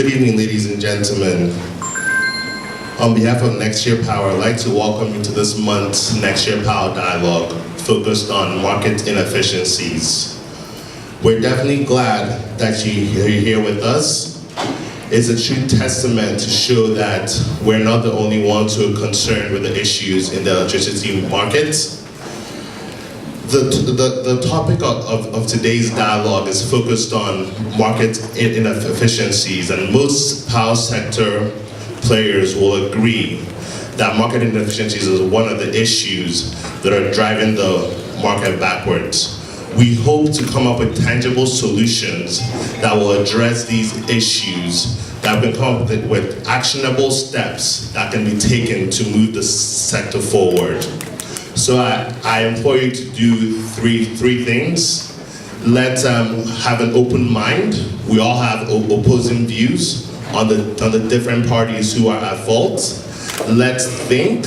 Good evening, ladies and gentlemen. On behalf of Nextier Power, I'd like to welcome you to this month's Nextier Power Dialogue focused on market inefficiencies. We're definitely glad that you're here with us. It's a true testament to show that we're not the only ones who are concerned with the issues in the electricity market. The topic of today's dialogue is focused on market inefficiencies, and most power sector players will agree that market inefficiencies is one of the issues that are driving the market backwards. We hope to come up with tangible solutions that will address these issues, that we can come up with actionable steps that can be taken to move the sector forward. So I implore you to do three things. Let's have an open mind. We all have opposing views on the different parties who are at fault. Let's think.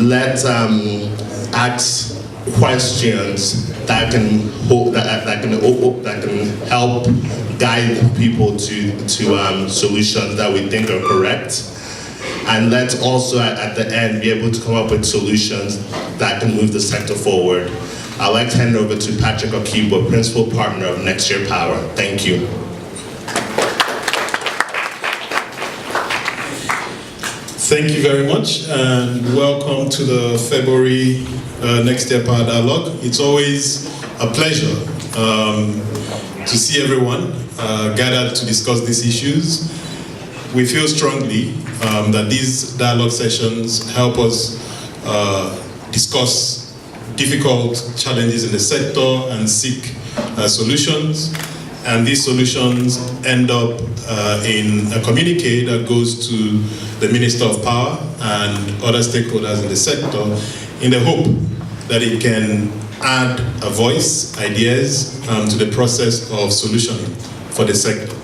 Let's ask questions that can help guide people to solutions that we think are correct. And let's also at the end be able to come up with solutions that can move the sector forward. I'd like to hand over to Patrick Okibo, Principal Partner of Nextier Power. Thank you. Thank you very much, and welcome to the February Nextier Power Dialogue. It's always a pleasure to see everyone gathered to discuss these issues. We feel strongly that these dialogue sessions help us discuss difficult challenges in the sector and seek solutions. And these solutions end up in a communique that goes to the Minister of Power and other stakeholders in the sector in the hope that it can add a voice, ideas to the process of solutioning for the sector.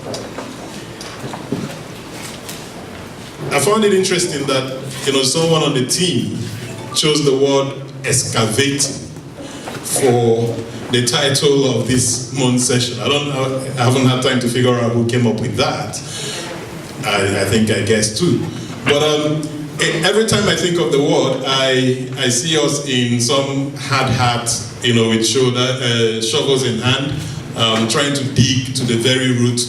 I found it interesting that someone on the team chose the word excavating for the title of this month's session. I haven't had time to figure out who came up with that. I think I guessed too. But every time I think of the word, I see us in some hard hats, with shovels in hand, trying to dig to the very root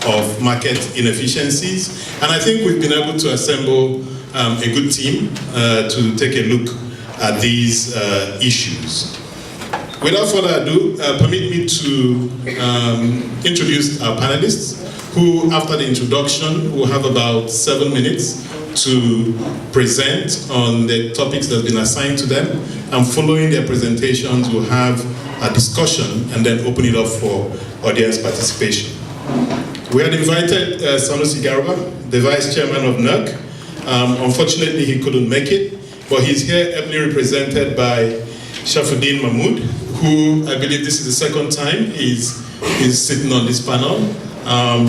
of market inefficiencies. And I think we've been able to assemble a good team to take a look at these issues. Without further ado, permit me to introduce our panelists, who after the introduction will have about 7 minutes to present on the topics that have been assigned to them. And following their presentations, we'll have a discussion and then open it up for audience participation. We had invited Sanusi Garba, the Vice Chairman of NERC. Unfortunately, he couldn't make it, but he's here ably represented by Shafuddin Mahmood, who I believe this is the second time he's sitting on this panel.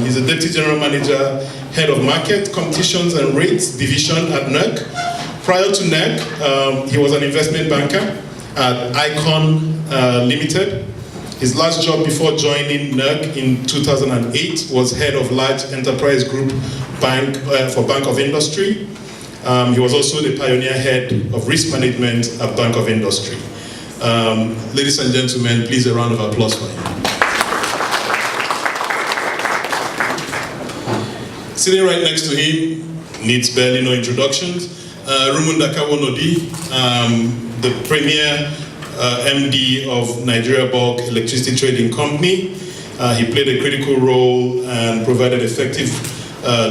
He's a Deputy General Manager, Head of Market, Competitions and Rates Division at NERC. Prior to NERC, he was an investment banker at Icon Limited. His last job before joining NERC in 2008 was Head of Large Enterprise Group Bank for Bank of Industry. He was also the Pioneer Head of Risk Management at Bank of Industry. Ladies and gentlemen, please a round of applause for him. Sitting right next to him, needs barely no introductions, Rumunda Kawonodi, the Premier MD of Nigeria Bulk Electricity Trading Company. He played a critical role and provided effective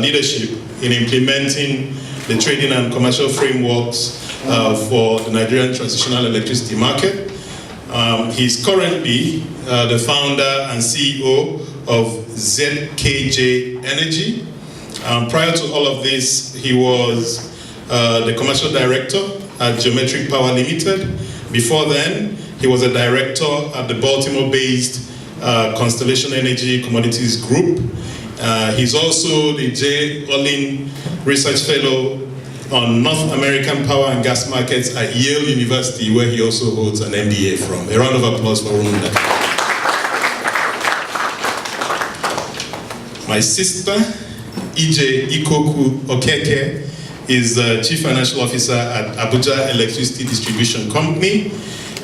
leadership in implementing the trading and commercial frameworks for the Nigerian transitional electricity market. He's currently the founder and CEO of ZKJ Energy. Prior to all of this, he was the commercial director at Geometric Power Limited. Before then, he was a director at the Baltimore-based Constellation Energy Commodities Group. He's also the J. Olin Research Fellow on North American power and gas markets at Yale University, where he also holds an MBA from. A round of applause for Rumunda. My sister, EJ Ikoku Okeke is Chief Financial Officer at Abuja Electricity Distribution Company.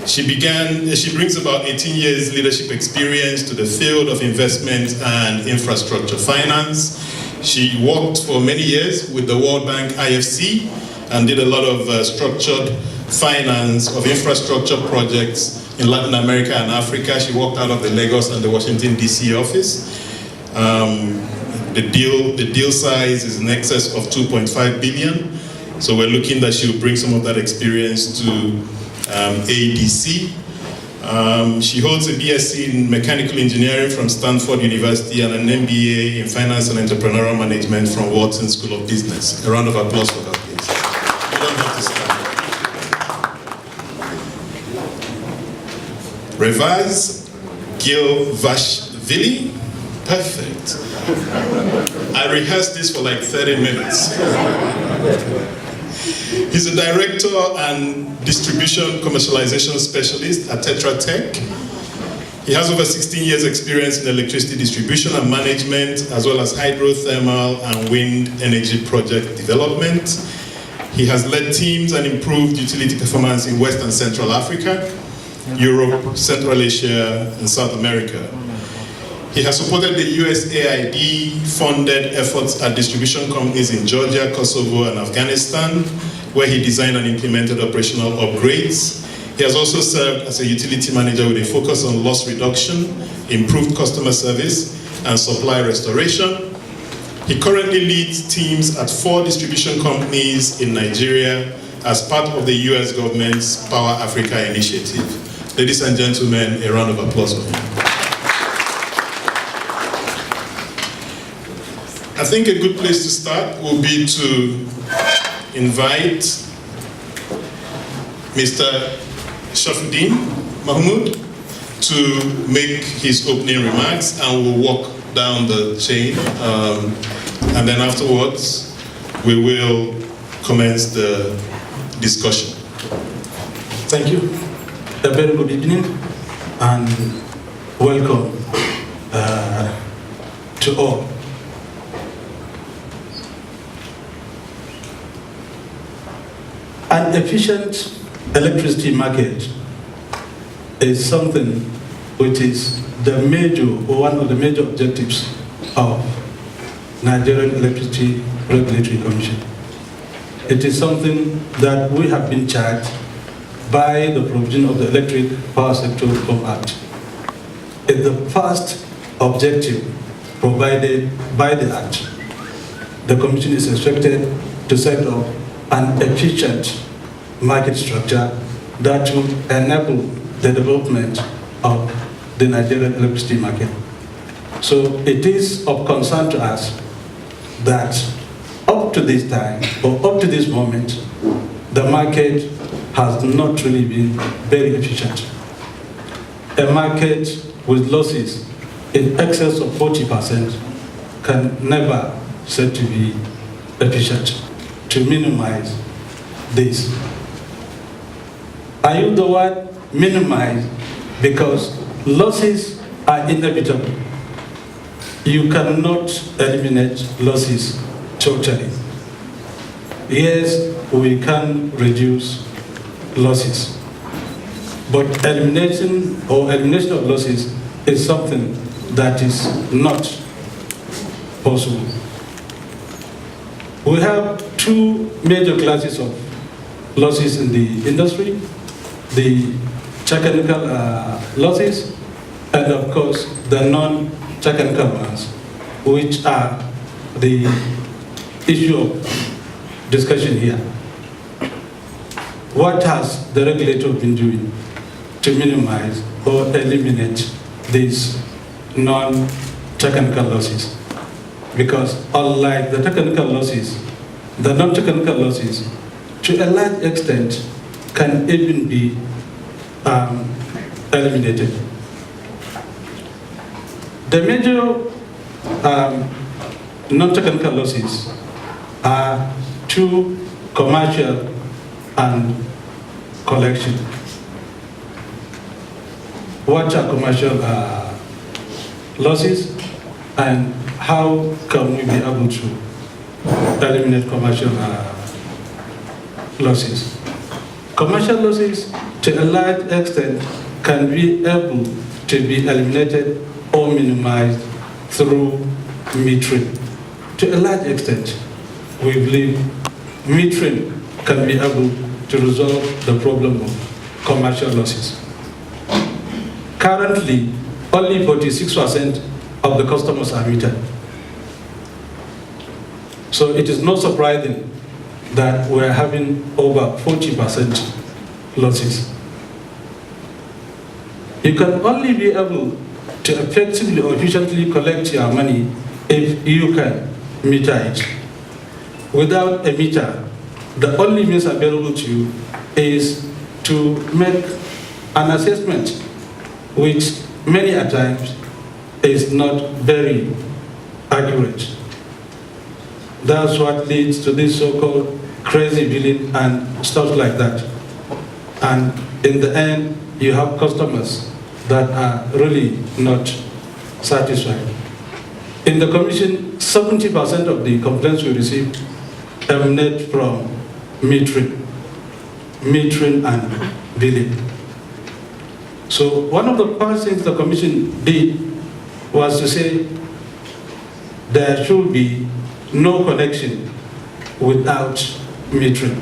She brings about 18 years leadership experience to the field of investment and infrastructure finance. She worked for many years with the World Bank IFC and did a lot of structured finance of infrastructure projects in Latin America and Africa. She worked out of the Lagos and the Washington DC office. The deal size is in excess of 2.5 billion. So we're looking that she'll bring some of that experience to ADC. She holds a BSc in Mechanical Engineering from Stanford University and an MBA in Finance and Entrepreneurial Management from Wharton School of Business. A round of applause for that, please. You don't have to stand. Revaz Gilvashvili. Perfect. I rehearsed this for like 30 minutes. He's a director and distribution commercialization specialist at Tetra Tech. He has over 16 years experience in electricity distribution and management, as well as hydrothermal and wind energy project development. He has led teams and improved utility performance in West and Central Africa, Europe, Central Asia, and South America. He has supported the USAID-funded efforts at distribution companies in Georgia, Kosovo, and Afghanistan, where he designed and implemented operational upgrades. He has also served as a utility manager with a focus on loss reduction, improved customer service, and supply restoration. He currently leads teams at 4 distribution companies in Nigeria as part of the US government's Power Africa initiative. Ladies and gentlemen, a round of applause for him. I think a good place to start will be to invite Mr. Shafuddin Mahmood to make his opening remarks, and we'll walk down the chain. And then afterwards, we will commence the discussion. Thank you. A very good evening and welcome to all. An efficient electricity market is something which is the major, or one of the major objectives of Nigerian Electricity Regulatory Commission. It is something that we have been charged by the provision of the Electric Power Sector Reform Act. It's the first objective provided by the Act. The Commission is expected to set up an efficient market structure that will enable the development of the Nigerian electricity market. So it is of concern to us that up to this time, or up to this moment, the market has not really been very efficient. A market with losses in excess of 40% can never said to be efficient. To minimize this, I use the word minimize because losses are inevitable. You cannot eliminate losses totally. Yes, we can reduce losses, but elimination of losses is something that is not possible. We have 2 major classes of losses in the industry: the technical losses, and of course the non-technical ones, which are the issue of discussion here. What has the regulator been doing to minimize or eliminate these non-technical losses? Because unlike the technical losses, the non-technical losses, to a large extent, can even be eliminated. The major non-technical losses are 2: commercial and collection. What are commercial losses and how can we be able to eliminate commercial losses? Commercial losses, to a large extent, can be able to be eliminated or minimized through metering. To a large extent, we believe metering can be able to resolve the problem of commercial losses. Currently, only 46% of the customers are metered. So it is not surprising that we're having over 40% losses. You can only be able to effectively or efficiently collect your money if you can meter it. Without a meter, the only means available to you is to make an assessment, which many a times is not very accurate. That's what leads to this so-called crazy billing and stuff like that. And in the end, you have customers that are really not satisfied. In the Commission, 70% of the complaints we receive emanate from metering and billing. So one of the first things the Commission did was to say there should be no connection without metering.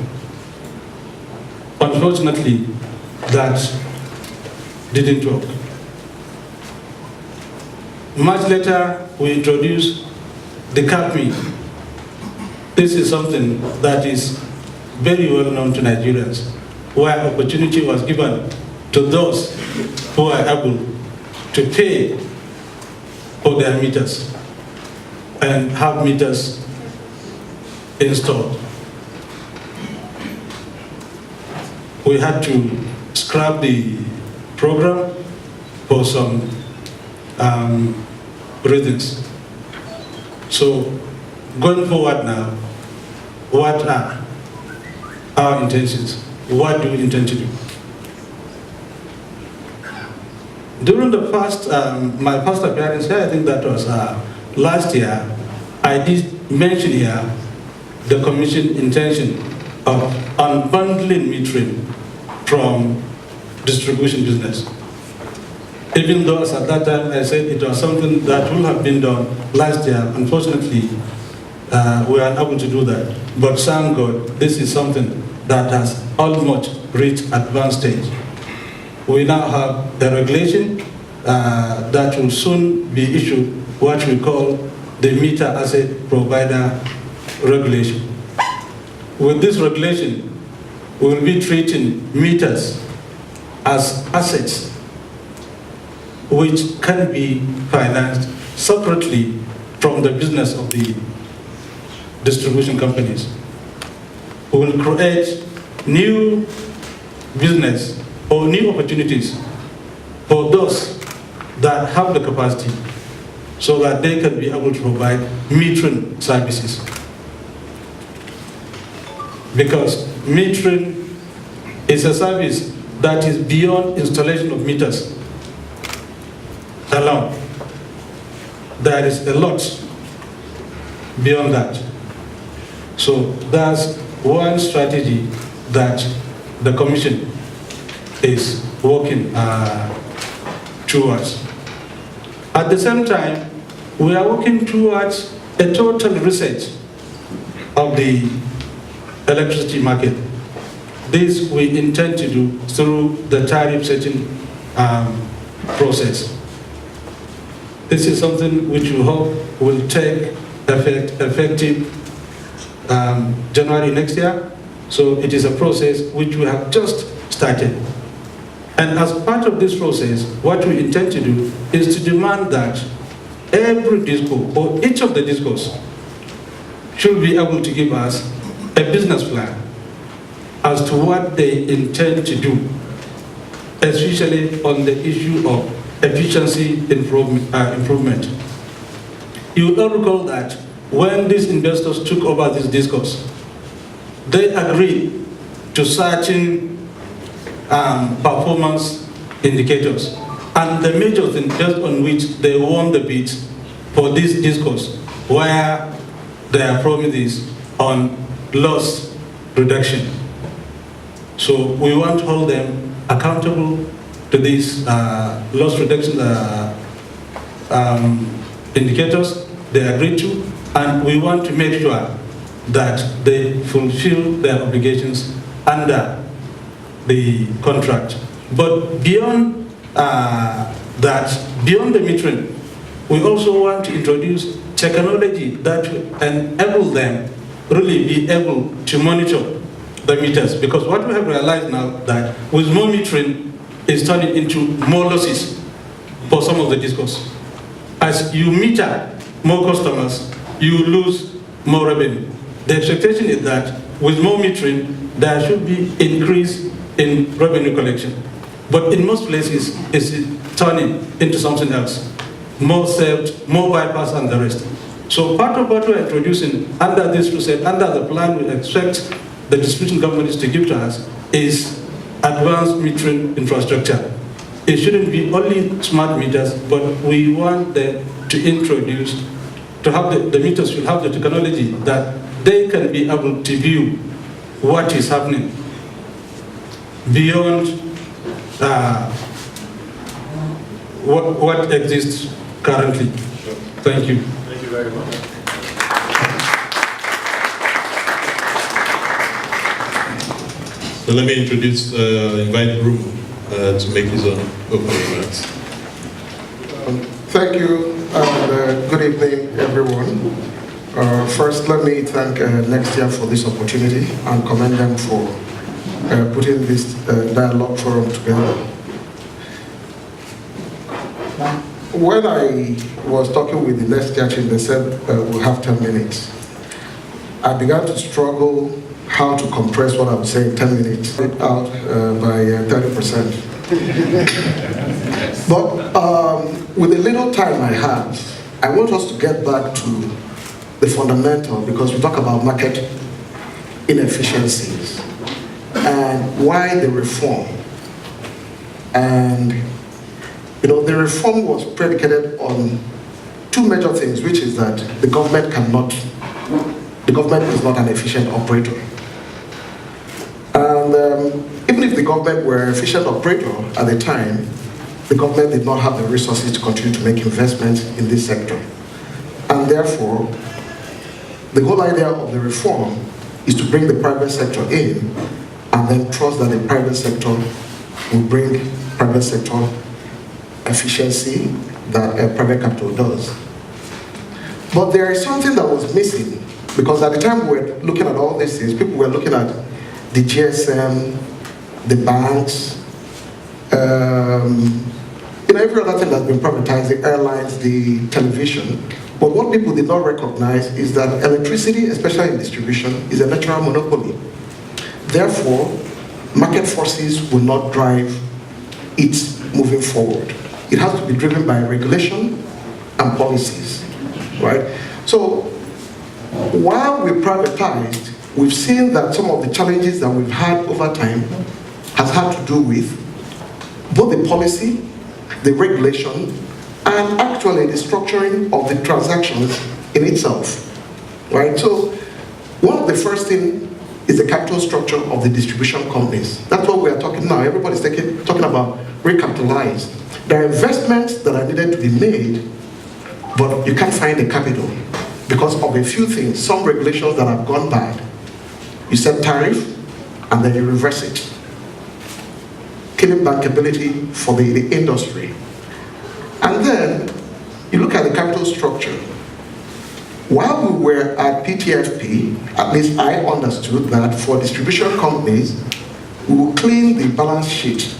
Unfortunately, that didn't work. Much later, we introduced the CAPME. This is something that is very well known to Nigerians, where opportunity was given to those who are able to pay for their meters and have meters installed. We had to scrap the program for some reasons. So going forward now, what are our intentions? What do we intend to do? During the first, my first appearance here, I think that was last year, I did mention here the Commission intention of unbundling metering from distribution business. Even though at that time I said it was something that would have been done last year, unfortunately, we are unable to do that. But thank God, this is something that has almost reached advanced stage. We now have a regulation that will soon be issued, what we call the Meter Asset Provider Regulation. With this regulation, we will be treating meters as assets which can be financed separately from the business of the distribution companies. We will create new business or new opportunities for those that have the capacity so that they can be able to provide metering services. Because metering is a service that is beyond installation of meters alone. There is a lot beyond that. So that's one strategy that the Commission is working towards. At the same time, we are working towards a total reset of the electricity market. This we intend to do through the tariff setting process. This is something which we hope will take effective January next year. So it is a process which we have just started. And as part of this process, what we intend to do is to demand that every disco, or each of the discos, should be able to give us a business plan as to what they intend to do, especially on the issue of efficiency improvement. You will all recall that when these investors took over this discourse, they agreed to certain performance indicators, and the major thing just on which they won the bid for this discourse where there are promises on loss reduction. So we want to hold them accountable to these loss reduction indicators they agreed to, and we want to make sure that they fulfill their obligations under the contract. But beyond that, beyond the metering, we also want to introduce technology that will enable them really be able to monitor the meters. Because what we have realized now that with more metering is turning into more losses for some of the discos. As you meter more customers, you lose more revenue. The expectation is that with more metering, there should be increase in revenue collection. But in most places, it's turning into something else. More theft, more bypass, and the rest. So part of what we're introducing under this reset, under the plan we expect the distribution companies to give to us is advanced metering infrastructure. It shouldn't be only smart meters, but we want them to introduce, to have the meters should have the technology that they can be able to view what is happening beyond what exists currently. Thank you. Thank you very much. So let me invite Bruno to make his own opening remarks. Thank you, and good evening, everyone. First, let me thank Nextier for this opportunity and commend them for putting this dialogue forum together. When I was talking with the Nextier team, they said we'll have 10 minutes. I began to struggle how to compress what I would say in 10 minutes out by 30%. But with the little time I have, I want us to get back to the fundamental, because we talk about market inefficiencies and why the reform. And the reform was predicated on two major things, which is that the government is not an efficient operator. And even if the government were an efficient operator at the time, the government did not have the resources to continue to make investments in this sector. And therefore, the whole idea of the reform is to bring the private sector in and then trust that the private sector will bring private sector efficiency that private capital does. But there is something that was missing, because at the time we were looking at all these things, people were looking at the GSM, the banks, every other thing that's been privatized, the airlines, the television. But what people did not recognize is that electricity, especially in distribution, is a natural monopoly. Therefore, market forces will not drive it moving forward. It has to be driven by regulation and policies, right? So, while we privatized, we've seen that some of the challenges that we've had over time has had to do with both the policy, the regulation, and actually the structuring of the transactions in itself, right? So one of the first things is the capital structure of the distribution companies. That's what we are talking now. Everybody's talking about recapitalize. There are investments that are needed to be made, but you can't find the capital because of a few things, some regulations that have gone bad. You set tariff, and then you reverse it, killing bankability for the industry. And then you look at the capital structure. While we were at PTFP, at least I understood that for distribution companies, we will clean the balance sheet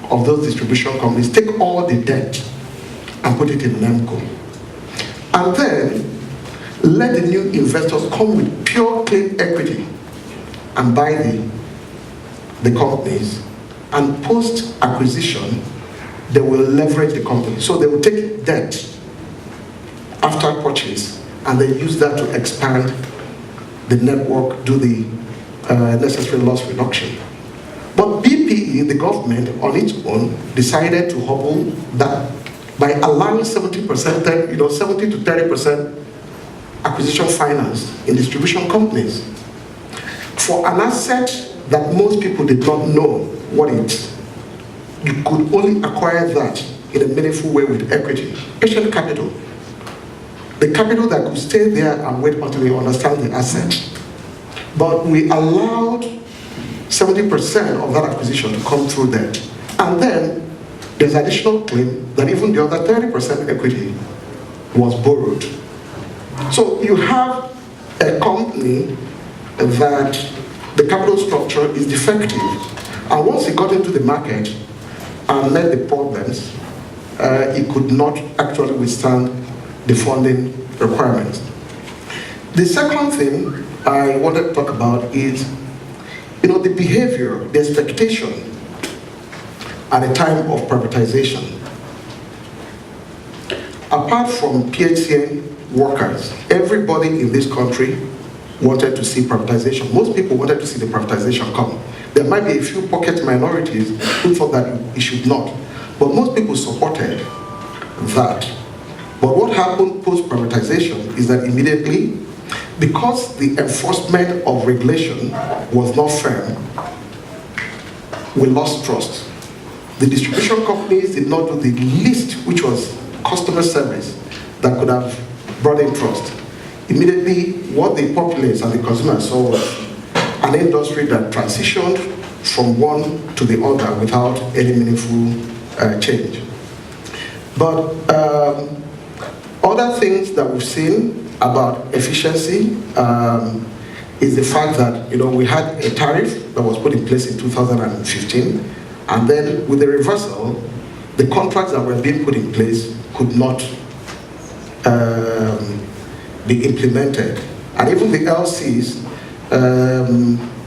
of those distribution companies, take all the debt and put it in NEMCO. And then let the new investors come with pure clean equity and buy the companies, and post-acquisition, they will leverage the company. So they will take debt after purchase, and they use that to expand the network, do the necessary loss reduction. But BPE, the government, on its own, decided to hobble that by allowing 70%, 70 to 30% acquisition finance in distribution companies. For an asset that most people did not know what it is, you could only acquire that in a meaningful way with equity, patient capital. The capital that could stay there and wait until you understand the asset. But we allowed 70% of that acquisition to come through there. And then there's additional claim that even the other 30% equity was borrowed. So you have a company that the capital structure is defective. And once it got into the market and met the problems, it could not actually withstand the funding requirements. The second thing I wanted to talk about is, the behavior, the expectation at a time of privatization. Apart from PHCN workers, everybody in this country wanted to see privatization. Most people wanted to see the privatization come. There might be a few pocket minorities who thought that it should not, but most people supported that. But what happened post-privatization is that immediately, because the enforcement of regulation was not firm, we lost trust. The distribution companies did not do the least, which was customer service, that could have brought in trust. Immediately, what the populace and the consumers saw was an industry that transitioned from one to the other without any meaningful change. But other things that we've seen about efficiency is the fact that we had a tariff that was put in place in 2015, and then with the reversal, the contracts that were being put in place could not be implemented. And even the LCs,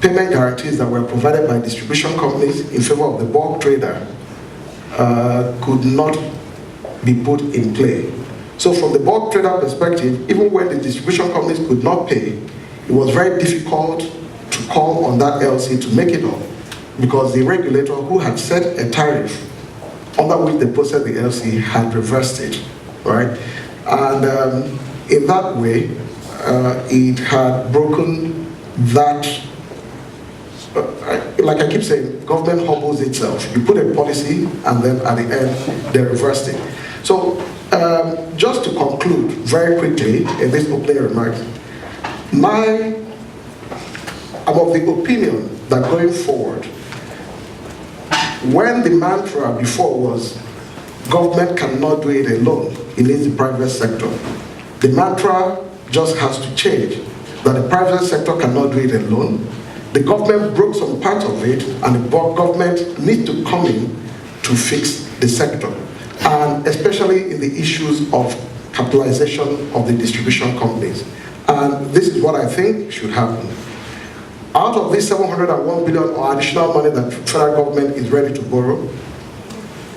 payment guarantees that were provided by distribution companies in favor of the bulk trader could not be put in play. So from the bulk trader perspective, even when the distribution companies could not pay, it was very difficult to call on that LC to make it up, because the regulator who had set a tariff under which they processed the LC had reversed it, right? And in that way, it had broken that, like I keep saying, government hobbles itself. You put a policy and then at the end, they reversed it. So just to conclude very quickly in this opening remarks, I'm of the opinion that going forward, when the mantra before was government cannot do it alone, it needs the private sector, the mantra just has to change, that the private sector cannot do it alone. The government broke some parts of it, and the government needs to come in to fix the sector, and especially in the issues of capitalization of the distribution companies. And this is what I think should happen. Out of this 701 billion or additional money that the federal government is ready to borrow,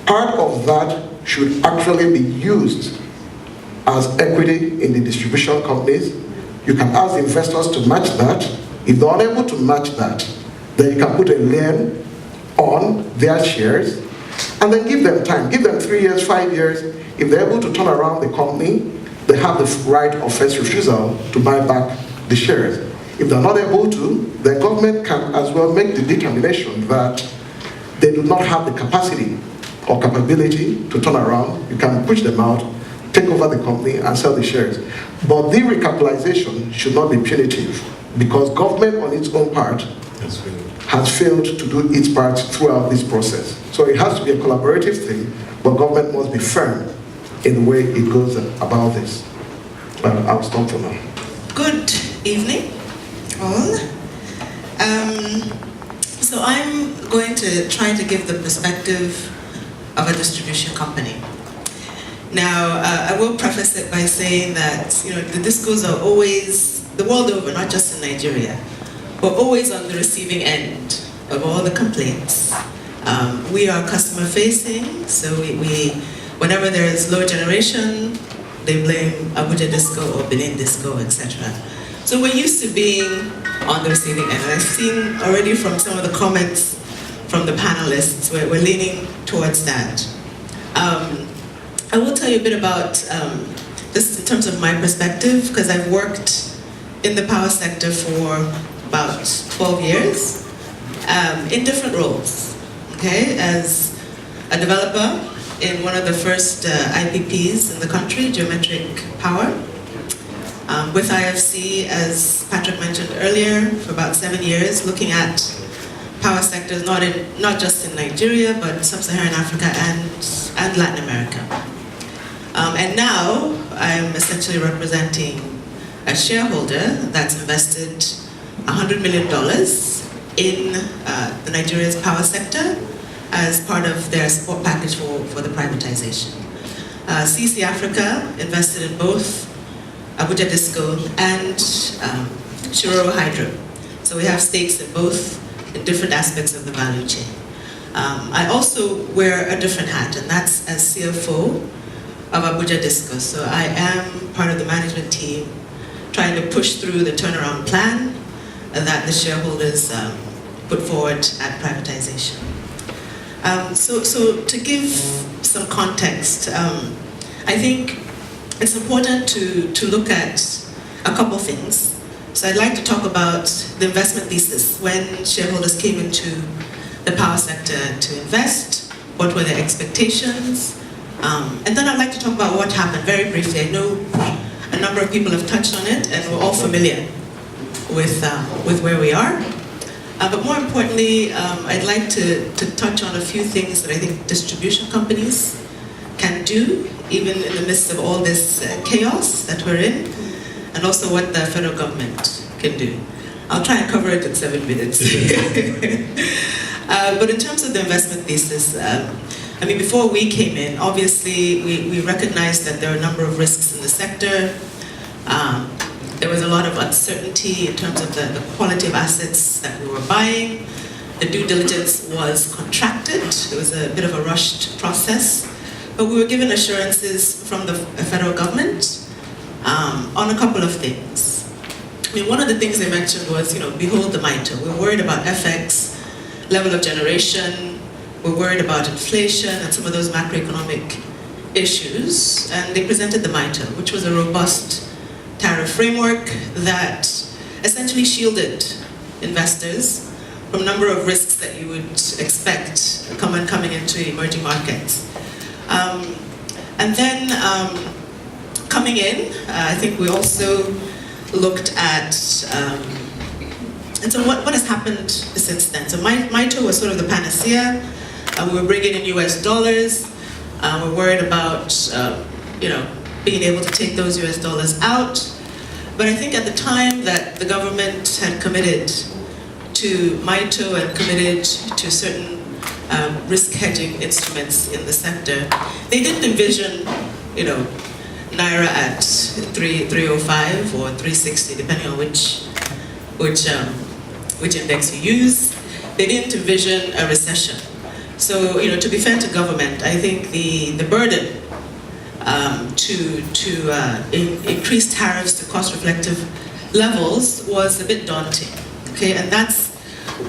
part of that should actually be used as equity in the distribution companies. You can ask the investors to match that. If they're unable to match that, then you can put a lien on their shares and then give them time. Give them 3 years, 5 years. If they're able to turn around the company, they have the right of first refusal to buy back the shares. If they're not able to, the government can as well make the determination that they do not have the capacity or capability to turn around. You can push them out, take over the company and sell the shares. But the recapitalization should not be punitive, because government on its own part has failed to do its part throughout this process. So it has to be a collaborative thing, but government must be firm in the way it goes about this. I'll stop for now. Good evening, all. So I'm going to try to give the perspective of a distribution company. Now, I will preface it by saying that the discos are always, the world over, not just in Nigeria, but always on the receiving end of all the complaints. We are customer facing, so we whenever there is low generation, they blame Abuja Disco or Benin Disco, etc. So we're used to being on the receiving end. I've seen already from some of the comments from the panelists, we're leaning towards that. I will tell you a bit about this in terms of my perspective, because I've worked in the power sector for about 12 years in different roles. Okay, as a developer in one of the first IPPs in the country, Geometric Power, with IFC, as Patrick mentioned earlier, for about 7 years, looking at power sectors not just in Nigeria, but sub-Saharan Africa and Latin America. And now I'm essentially representing a shareholder that's invested $100 million in the Nigeria's power sector as part of their support package for the privatization. CC Africa invested in both Abuja Disco and Shiroro Hydro. So we have stakes in both in different aspects of the value chain. I also wear a different hat, and that's as CFO of Abuja Disco. So I am part of the management team trying to push through the turnaround plan that the shareholders put forward at privatization. So to give some context, I think it's important to look at a couple things. So I'd like to talk about the investment thesis when shareholders came into the power sector to invest, what were their expectations, and then I'd like to talk about what happened very briefly. I know a number of people have touched on it and we're all familiar with where we are. But more importantly, I'd like to touch on a few things that I think distribution companies can do, even in the midst of all this chaos that we're in, and also what the federal government can do. I'll try and cover it in 7 minutes. But in terms of the investment thesis, I mean, before we came in, obviously we recognized that there are a number of risks in the sector. There was a lot of uncertainty in terms of the quality of assets that we were buying. The due diligence was contracted. It was a bit of a rushed process. But we were given assurances from the federal government on a couple of things. I mean, one of the things they mentioned was, behold the MITRE. We're worried about FX, level of generation. We're worried about inflation and some of those macroeconomic issues. And they presented the MITRE, which was a robust tariff framework that essentially shielded investors from a number of risks that you would expect coming into emerging markets. And then coming in, I think we also looked at, and so what has happened since then? So MITRE was sort of the panacea. We were bringing in US dollars. We're worried about, being able to take those US dollars out. But I think at the time that the government had committed to MITRE and committed to certain risk hedging instruments in the sector, they didn't envision, Naira at 305 or 360, depending on which index you use. They didn't envision a recession. So, to be fair to government, I think the burden to increase tariffs to cost-reflective levels was a bit daunting. Okay, and that's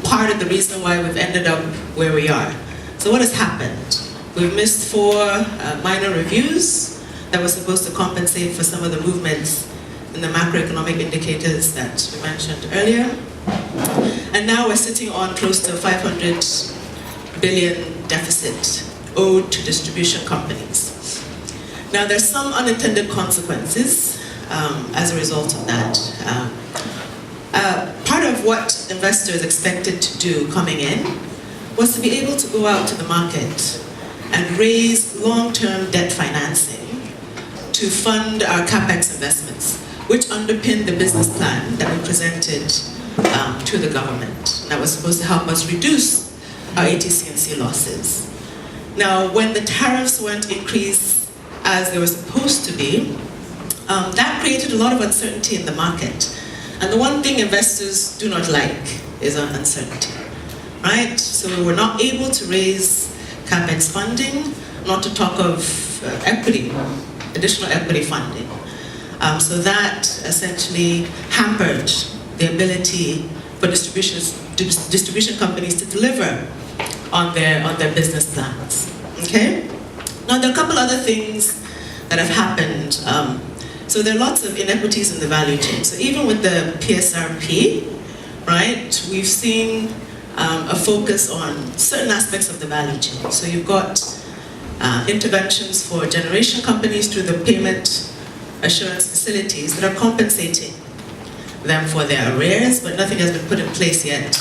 part of the reason why we've ended up where we are. So what has happened? We've missed 4 minor reviews that were supposed to compensate for some of the movements in the macroeconomic indicators that we mentioned earlier. And now we're sitting on close to 500 billion deficit owed to distribution companies. Now there's some unintended consequences as a result of that. Part of what investors expected to do coming in was to be able to go out to the market and raise long-term debt financing to fund our CapEx investments, which underpinned the business plan that we presented to the government. That was supposed to help us reduce our ATC&C losses. Now, when the tariffs weren't increased as they were supposed to be, that created a lot of uncertainty in the market. And the one thing investors do not like is uncertainty, right? So we were not able to raise CapEx funding, not to talk of additional equity funding. So that essentially hampered the ability for distribution companies to deliver on their business plans. Okay? Now, there are a couple other things that have happened. So there are lots of inequities in the value chain. So even with the PSRP, right, we've seen a focus on certain aspects of the value chain. So you've got interventions for generation companies through the payment assurance facilities that are compensating them for their arrears, but nothing has been put in place yet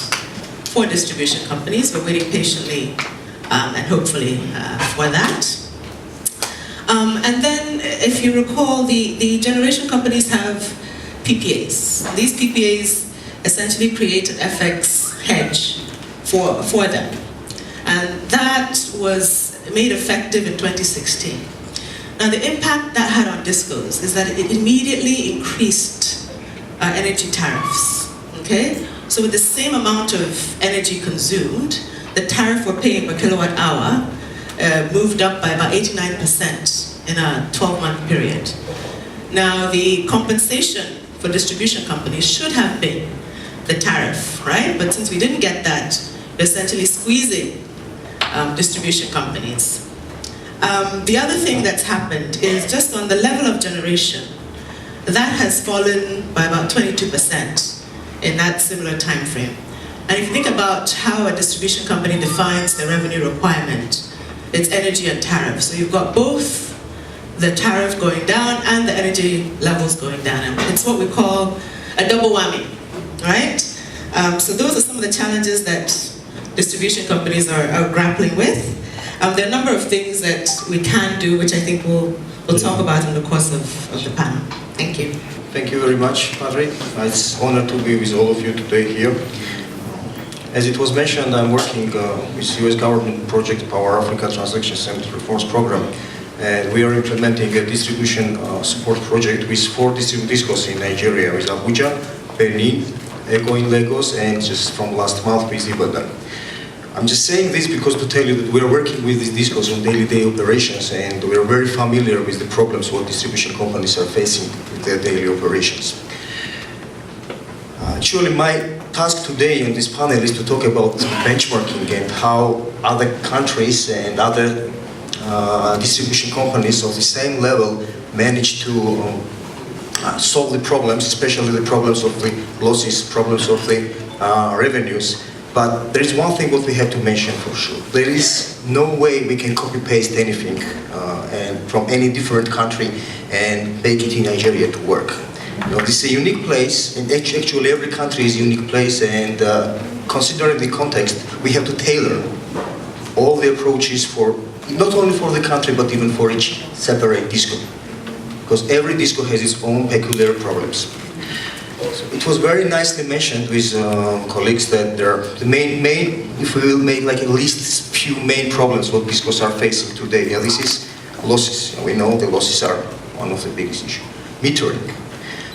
for distribution companies. We're waiting patiently and hopefully for that. And then, if you recall, the generation companies have PPAs. These PPAs essentially create an FX hedge for them. And that was made effective in 2016. Now, the impact that had on discos is that it immediately increased energy tariffs, okay? So with the same amount of energy consumed, the tariff we're paying per kilowatt hour moved up by about 89% in a 12-month period. Now, the compensation for distribution companies should have been the tariff, right? But since we didn't get that, we're essentially squeezing distribution companies. The other thing that's happened is just on the level of generation, that has fallen by about 22% in that similar time frame. And if you think about how a distribution company defines their revenue requirement, it's energy and tariff. So you've got both the tariff going down and the energy levels going down. And it's what we call a double whammy, right? So those are some of the challenges that distribution companies are grappling with. There are a number of things that we can do, which I think we'll talk about in the course of the panel. Thank you. Thank you very much, Padre. It's an honor to be with all of you today here. As it was mentioned, I'm working with US government project Power Africa Transaction Center Reforms Program, and we are implementing a distribution support project with 4 discos in Nigeria, with Abuja, Benin, Eko in Lagos, and just from last month with Ibadan. I'm just saying this because to tell you that we are working with these discos on daily operations, and we are very familiar with the problems what distribution companies are facing with their daily operations. Actually, my task today in this panel is to talk about benchmarking and how other countries and other distribution companies of the same level manage to solve the problems, especially the problems of the losses, problems of the revenues. But there is one thing what we have to mention for sure. There is no way we can copy-paste anything and from any different country and make it in Nigeria to work. You know, this is a unique place, and actually every country is a unique place, and considering the context, we have to tailor all the approaches for, not only for the country, but even for each separate disco. Because every disco has its own peculiar problems. So it was very nicely mentioned with colleagues that there are the main, if we will make like at least few main problems what discos are facing today. Yeah, this is losses. We know the losses are one of the biggest issues. Metering.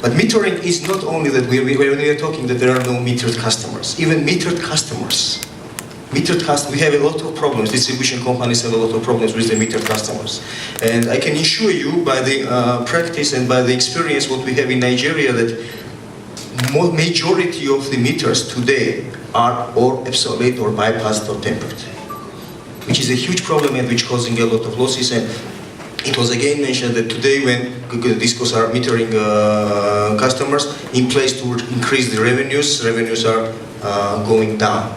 But metering is not only that we are talking that there are no metered customers. Even metered customers. We have a lot of problems. Distribution companies have a lot of problems with the metered customers. And I can assure you by the practice and by the experience what we have in Nigeria that majority of the meters today are or obsolete or bypassed or tempered, which is a huge problem and which causing a lot of losses. And it was again mentioned that today when discos are metering customers in place to increase the revenues are going down.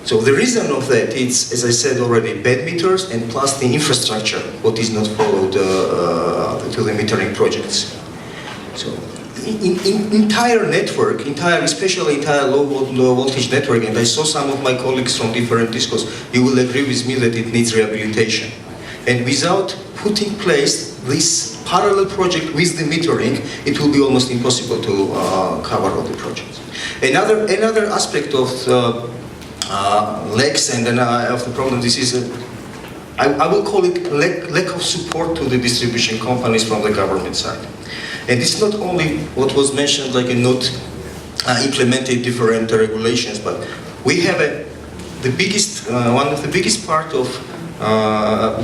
So the reason of that is, as I said already, bad meters and plus the infrastructure what is not followed to the metering projects. So entire network, especially entire low voltage network, and I saw some of my colleagues from different discos, you will agree with me that it needs rehabilitation. And without putting in place this parallel project with the metering, it will be almost impossible to cover all the projects. Another aspect of legs and of the problem, this is I will call it lack of support to the distribution companies from the government side. And it's not only what was mentioned, like not implemented different regulations, but we have one of the biggest part of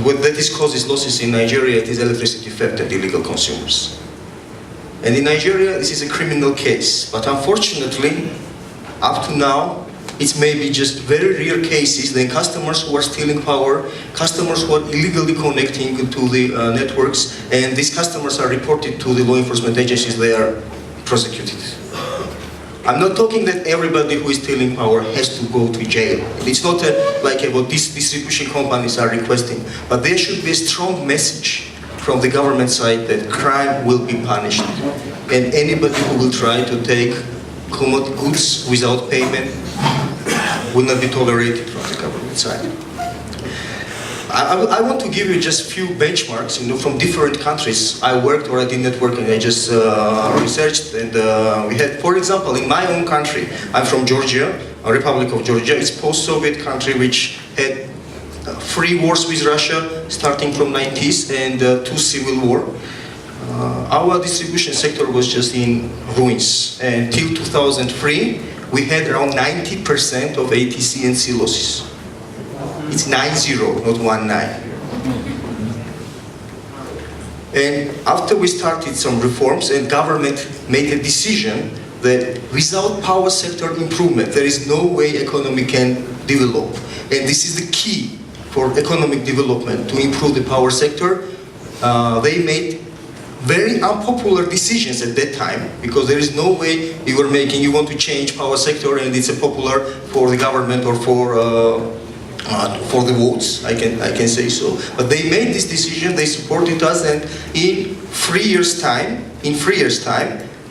what that is causes losses in Nigeria. It is electricity theft and illegal consumers. And in Nigeria, this is a criminal case. But unfortunately, up to now, It's maybe just very rare cases, then customers who are stealing power, customers who are illegally connecting to the networks, and these customers are reported to the law enforcement agencies, they are prosecuted. I'm not talking that everybody who is stealing power has to go to jail. It's not like what these distribution companies are requesting, but there should be a strong message from the government side that crime will be punished, and anybody who will try to take goods without payment will not be tolerated from the government side. I want to give you just a few benchmarks, from different countries. I worked or I did networking. I just researched, and we had, for example, in my own country, I'm from Georgia, a Republic of Georgia. It's post-Soviet country which had 3 wars with Russia, starting from 90s, and 2 civil war. Our distribution sector was just in ruins. Until 2003, we had around 90% of ATC and C losses. It's 90, not 19. And after we started some reforms, and government made a decision that without power sector improvement, there is no way economy can develop. And this is the key for economic development, to improve the power sector. They made very unpopular decisions at that time, because there is no way you want to change power sector and it's popular for the government or for the votes, I can say so. But they made this decision, they supported us, and in 3 years' time,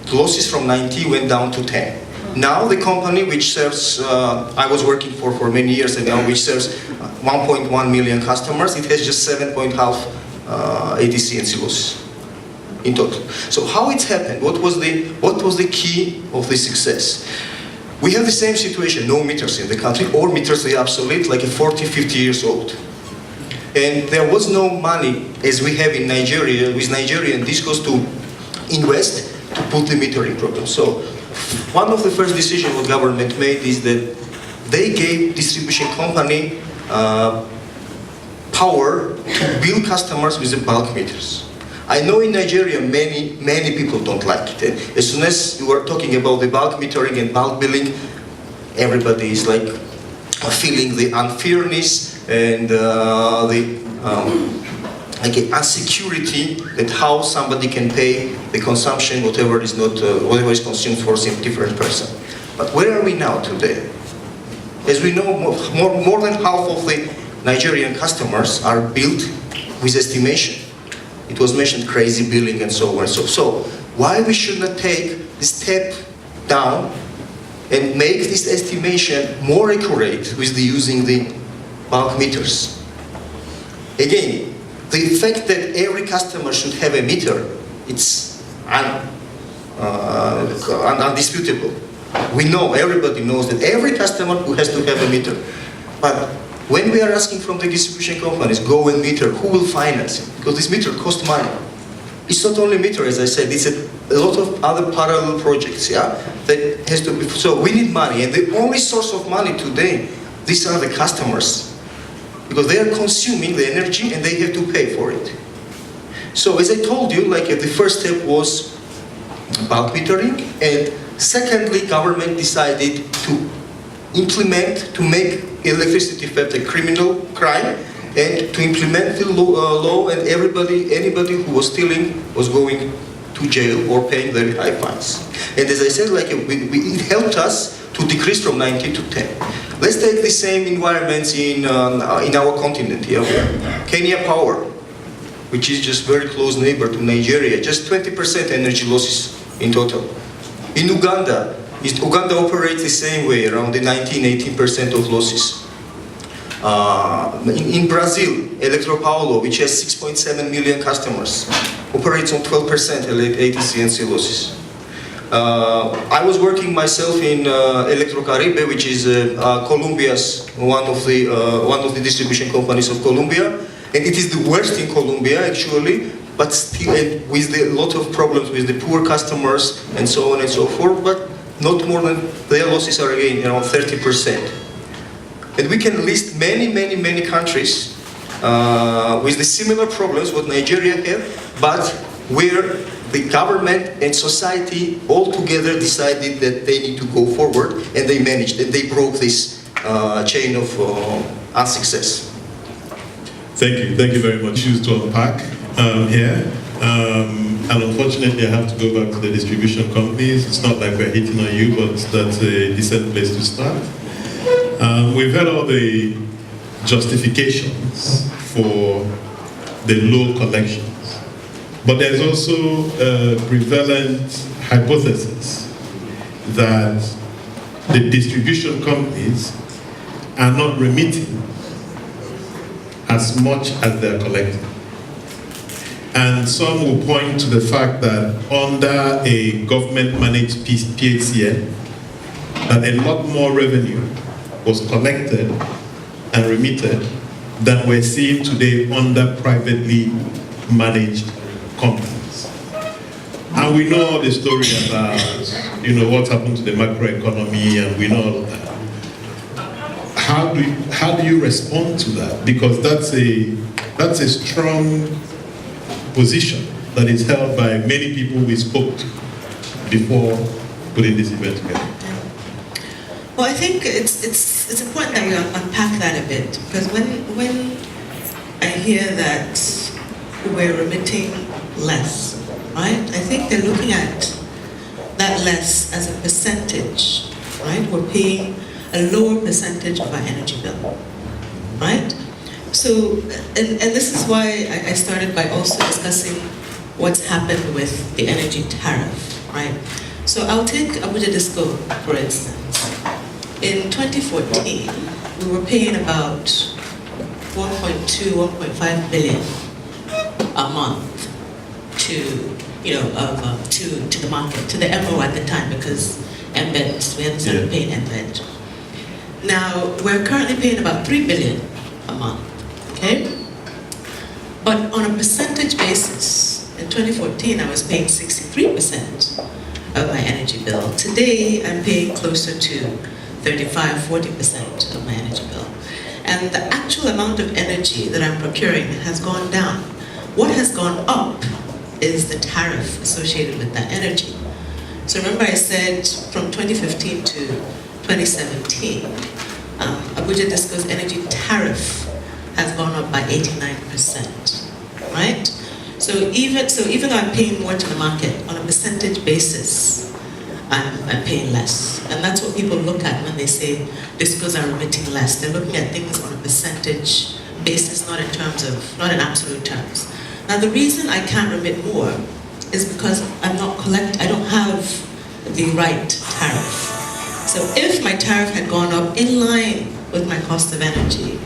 the losses from 90 went down to 10. Now the company which serves, I was working for many years ago, which serves 1.1 million customers, it has just 7.5 ATC and C losses in total. So how it happened? What was the key of the success? We have the same situation, no meters in the country, or meters are obsolete, like 40, 50 years old. And there was no money, as we have in Nigeria, with Nigerian discos, to invest to put the metering program. So one of the first decisions the government made is that they gave distribution company power to bill customers with the bulk meters. I know in Nigeria many people don't like it. As soon as you are talking about the bulk metering and bulk billing, everybody is like feeling the unfairness and the insecurity that how somebody can pay the consumption, whatever is consumed for some different person. But where are we now today? As we know, more than half of the Nigerian customers are billed with estimation. It was mentioned crazy billing and so on. So why we should not take this step down and make this estimation more accurate with using the bulk meters? Again, the fact that every customer should have a meter, it's undisputable. We know, everybody knows that every customer who has to have a meter. But when we are asking from the distribution companies, go and meter, who will finance it? Because this meter costs money. It's not only meter, as I said, it's a lot of other parallel projects, that has to be, so we need money, and the only source of money today, these are the customers, because they are consuming the energy and they have to pay for it. So as I told you, the first step was bulk metering, and secondly, government decided to make electricity theft a criminal crime, and to implement the law, and anybody who was stealing was going to jail or paying very high fines. And as I said, it helped us to decrease from 90 to 10. Let's take the same environments in our continent here. Kenya Power, which is just very close neighbor to Nigeria, just 20% energy losses in total. In Uganda operates the same way, around the 19-18% of losses. In Brazil, Eletropaulo, which has 6.7 million customers, operates on 12% ATC and C losses. I was working myself in Electrocaribe, which is Colombia's one of the distribution companies of Colombia, and it is the worst in Colombia actually, but still with a lot of problems with the poor customers and so on and so forth. But not more than their losses are again around 30%. And we can list many countries with the similar problems what Nigeria have, but where the government and society all together decided that they need to go forward, and they managed, and they broke this chain of unsuccess. Thank you very much. Issues to unpack here. And unfortunately, I have to go back to the distribution companies. It's not like we're hitting on you, but that's a decent place to start. We've heard all the justifications for the low collections. But there's also a prevalent hypothesis that the distribution companies are not remitting as much as they're collecting. And some will point to the fact that under a government-managed PHCN, that a lot more revenue was collected and remitted than we're seeing today under privately managed companies. And we know the story about, what happened to the macroeconomy, and we know all of that. How do you respond to that? Because that's a strong position that is held by many people we spoke to before putting this event together. Well, I think it's important that we unpack that a bit, because when I hear that we're remitting less, right? I think they're looking at that less as a percentage, right? We're paying a lower percentage of our energy bill, right? So, and this is why I started by also discussing what's happened with the energy tariff, right? So I'll take Abuja Disco, for instance. In 2014, we were paying about 1.2, 1.5 billion a month to the market, to the MO at the time, because embed, we hadn't started paying embed. Now, we're currently paying about 3 billion a month, okay? But on a percentage basis, in 2014, I was paying 63% of my energy bill. Today, I'm paying closer to 35-40% of my energy bill. And the actual amount of energy that I'm procuring has gone down. What has gone up is the tariff associated with that energy. So remember I said from 2015 to 2017, Abuja Disco's energy tariff has gone up by 89%, right? So even though I'm paying more to the market, on a percentage basis, I'm paying less. And that's what people look at when they say discos are remitting less. They're looking at things on a percentage basis, not in absolute terms. Now the reason I can't remit more is because I don't have the right tariff. So if my tariff had gone up in line with my cost of energy,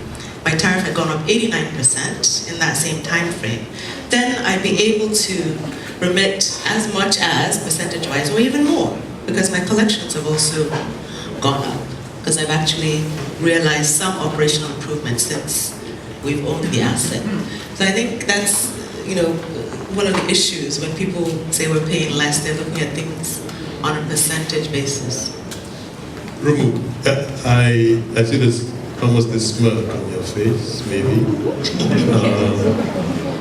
my tariff had gone up 89% in that same time frame, then I'd be able to remit as much as percentage-wise or even more, because my collections have also gone up, because I've actually realized some operational improvements since we've owned the asset. So I think that's one of the issues when people say we're paying less, they're looking at things on a percentage basis. Rumu, I see this almost a smirk on your face, maybe.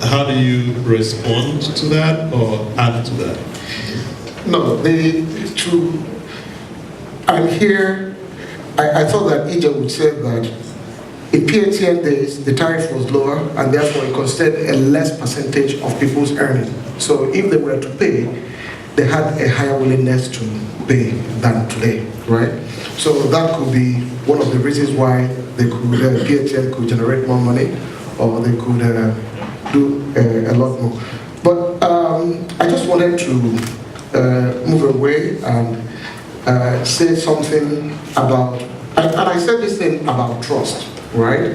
How do you respond to that or add to that? No, I'm here. I thought that Ija would say that in PATN days, the tariff was lower, and therefore it considered a less percentage of people's earning. So if they were to pay, they had a higher willingness to pay than today, right? So that could be one of the reasons why PATN could generate more money, or they could do a lot more. But I just wanted to move away and say something about, and I said this thing about trust, right?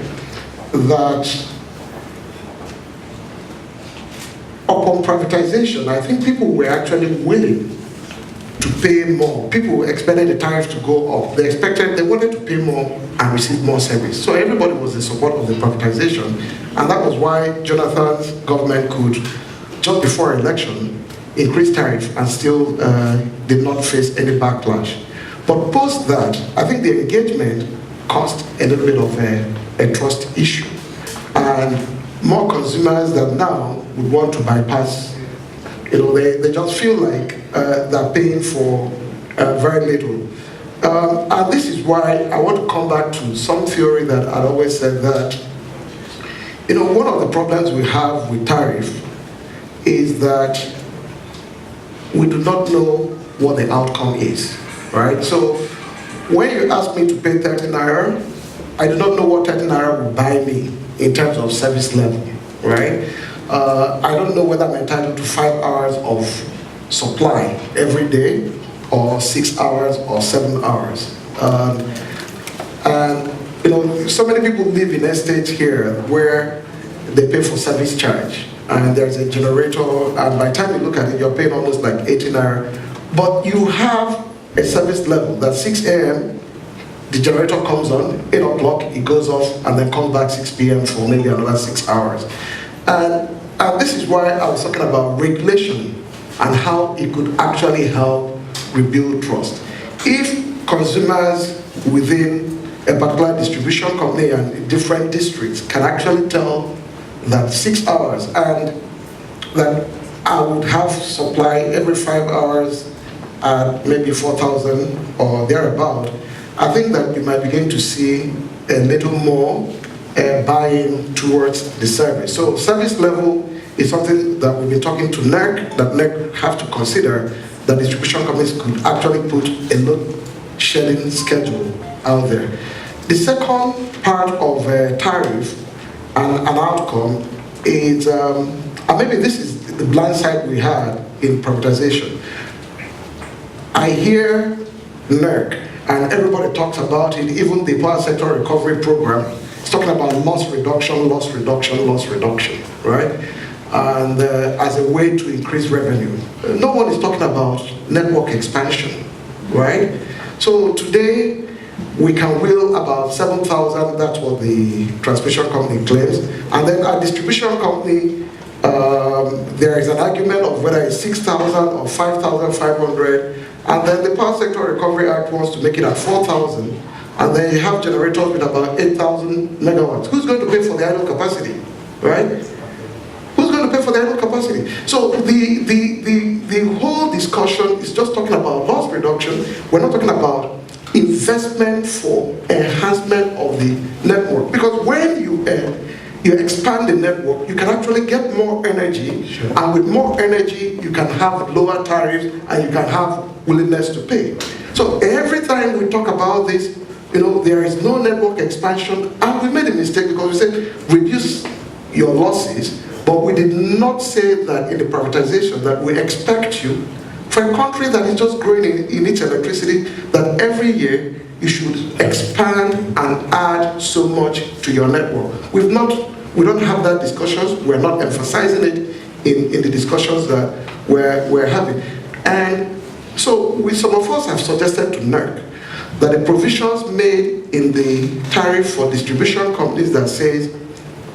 That upon privatization, I think people were actually willing to pay more. People expected the tariff to go up. They wanted to pay more and receive more service. So everybody was in support of the privatization. And that was why Jonathan's government could, just before election, increase tariff and still did not face any backlash. But post that, I think the engagement caused a little bit of a trust issue. And more consumers that now would want to bypass They just feel like they're paying for very little. And this is why I want to come back to some theory that I'd always said that, one of the problems we have with tariff is that we do not know what the outcome is, right? So when you ask me to pay 30 naira, I do not know what 30 naira will buy me in terms of service level, right? I don't know whether I'm entitled to 5 hours of supply every day, or 6 hours, or 7 hours. And so many people live in estates here where they pay for service charge, and there's a generator, and by the time you look at it, you're paying almost like 18 naira. But you have a service level that 6 a.m., the generator comes on, 8 o'clock, it goes off, and then comes back 6 p.m. for maybe another 6 hours. And this is why I was talking about regulation and how it could actually help rebuild trust. If consumers within a particular distribution company and different districts can actually tell that 6 hours and that I would have supply every 5 hours at maybe 4,000 or thereabout, I think that you might begin to see a little more buying towards the service. So service level is something that we've been talking to NERC, that NERC have to consider that distribution companies could actually put a load shedding schedule out there. The second part of tariff and an outcome is, and maybe this is the blind side we had in privatization. I hear NERC, and everybody talks about it, even the power sector recovery program, it's talking about loss reduction, loss reduction, loss reduction, right? And as a way to increase revenue. No one is talking about network expansion, right? So today, we can wheel about 7,000, that's what the transmission company claims. And then our distribution company, there is an argument of whether it's 6,000 or 5,500. And then the Power Sector Recovery Act wants to make it at 4,000. And then you have generators with about 8,000 megawatts. Who's going to pay for the idle capacity, right? Who's going to pay for the idle capacity? So the whole discussion is just talking about loss reduction. We're not talking about investment for enhancement of the network. Because when you expand the network, you can actually get more energy, sure. And with more energy, you can have lower tariffs and you can have willingness to pay. So every time we talk about this, there is no network expansion, and we made a mistake because we said reduce your losses, but we did not say that in the privatization that we expect you, for a country that is just growing in its electricity, that every year you should expand and add so much to your network. We don't have that discussions. We're not emphasizing it in the discussions that we're having. And so some of us have suggested to NERC that the provisions made in the tariff for distribution companies that says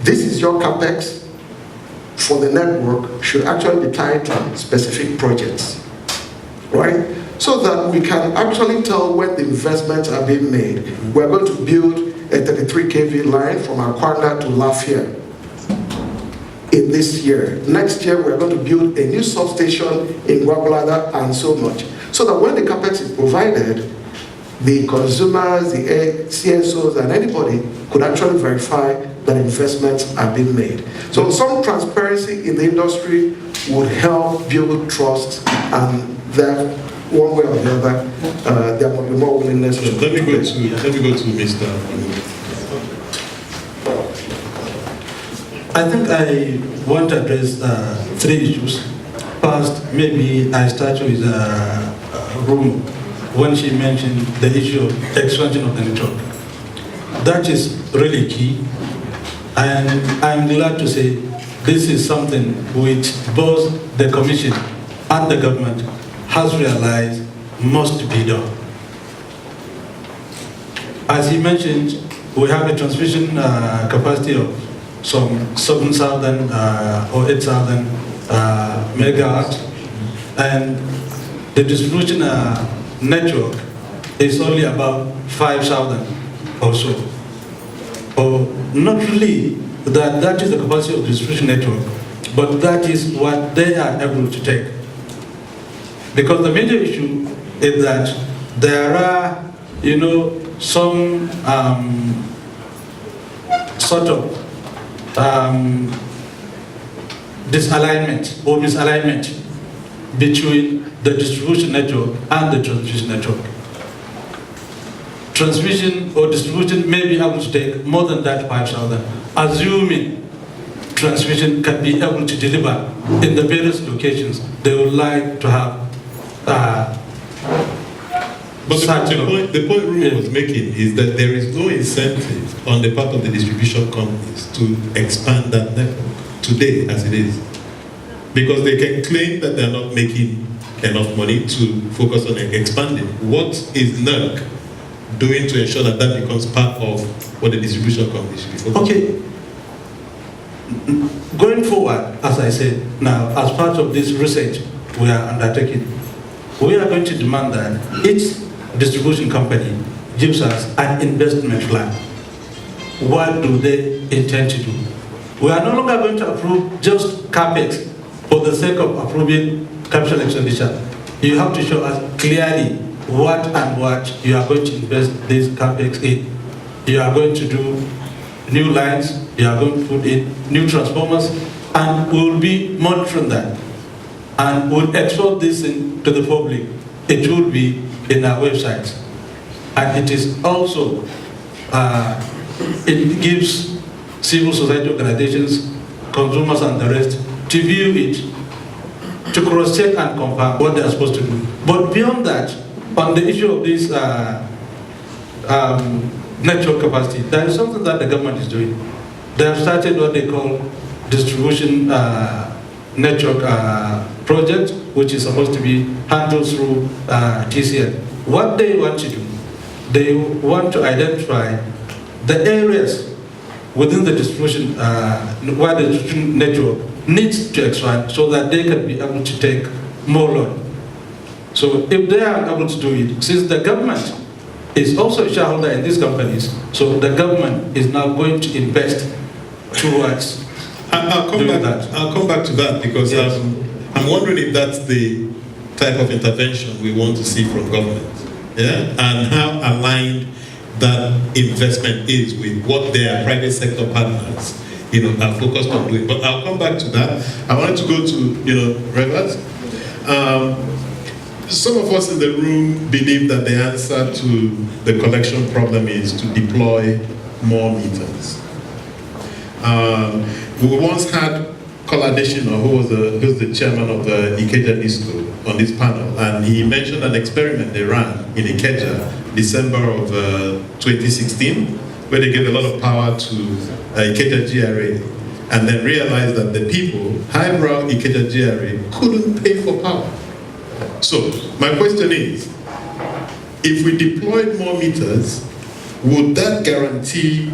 this is your capex for the network should actually be tied to specific projects, right? So that we can actually tell when the investments are being made. We're going to build a 33 kV line from Akwanda to Lafayette in this year. Next year, we're going to build a new substation in Guabalada and so much. So that when the capex is provided, the consumers, the CSOs, and anybody could actually verify that investments are being made. So some transparency in the industry would help build trust, and then one way or the other, there will be more willingness to let me go to Mr. I think I want to address 3 issues. First, maybe I start with Room when she mentioned the issue of expansion of the network. That is really key, and I'm glad to say this is something which both the Commission and the government has realized must be done. As he mentioned, we have a transmission capacity of some 7,000 or 8,000 megawatts, and the distribution network is only about 5,000 or so. Or not really that is the capacity of the distribution network, but that is what they are able to take. Because the major issue is that there are, some sort of disalignment or misalignment between the distribution network and the transmission network. Transmission or distribution may be able to take more than that 5,000, assuming transmission can be able to deliver in the various locations they would like to have. But the point Ruben was making is that there is no incentive on the part of the distribution companies to expand that network today as it is. Because they can claim that they're not making enough money to focus on expanding. What is NERC doing to ensure that that becomes part of what the distribution companies should be focusing on? Okay. Going forward, as I said, now, as part of this research we are undertaking, we are going to demand that each distribution company gives us an investment plan. What do they intend to do? We are no longer going to approve just CAPEX for the sake of approving capital expenditure. You have to show us clearly what and what you are going to invest this CAPEX in. You are going to do new lines, you are going to put in new transformers, and we will be monitoring that. And we'll export this to the public. It will be in our websites. And it is also, it gives civil society organizations, consumers and the rest, to view it, to cross-check and confirm what they are supposed to do. But beyond that, on the issue of this network capacity, there is something that the government is doing. They have started what they call distribution network project, which is supposed to be handled through TCL. What they want to do, they want to identify the areas within the distribution, where the distribution network needs to expand so that they can be able to take more load. So if they are able to do it, since the government is also a shareholder in these companies, so the government is now going to invest towards I'll come back to that because yes. I'm wondering if that's the type of intervention we want to see from government, yeah, and how aligned that investment is with what their private sector partners, are focused on doing. But I'll come back to that. I wanted to go to, Revert. Some of us in the room believe that the answer to the collection problem is to deploy more meters. We once had Kola Adesina, who's the chairman of the Ikeja Disco, on this panel, and he mentioned an experiment they ran in Ikeja, December of 2016, where they gave a lot of power to Ikeja GRA, and then realized that the people, highbrow Ikeja GRA, couldn't pay for power. So, my question is, if we deployed more meters, would that guarantee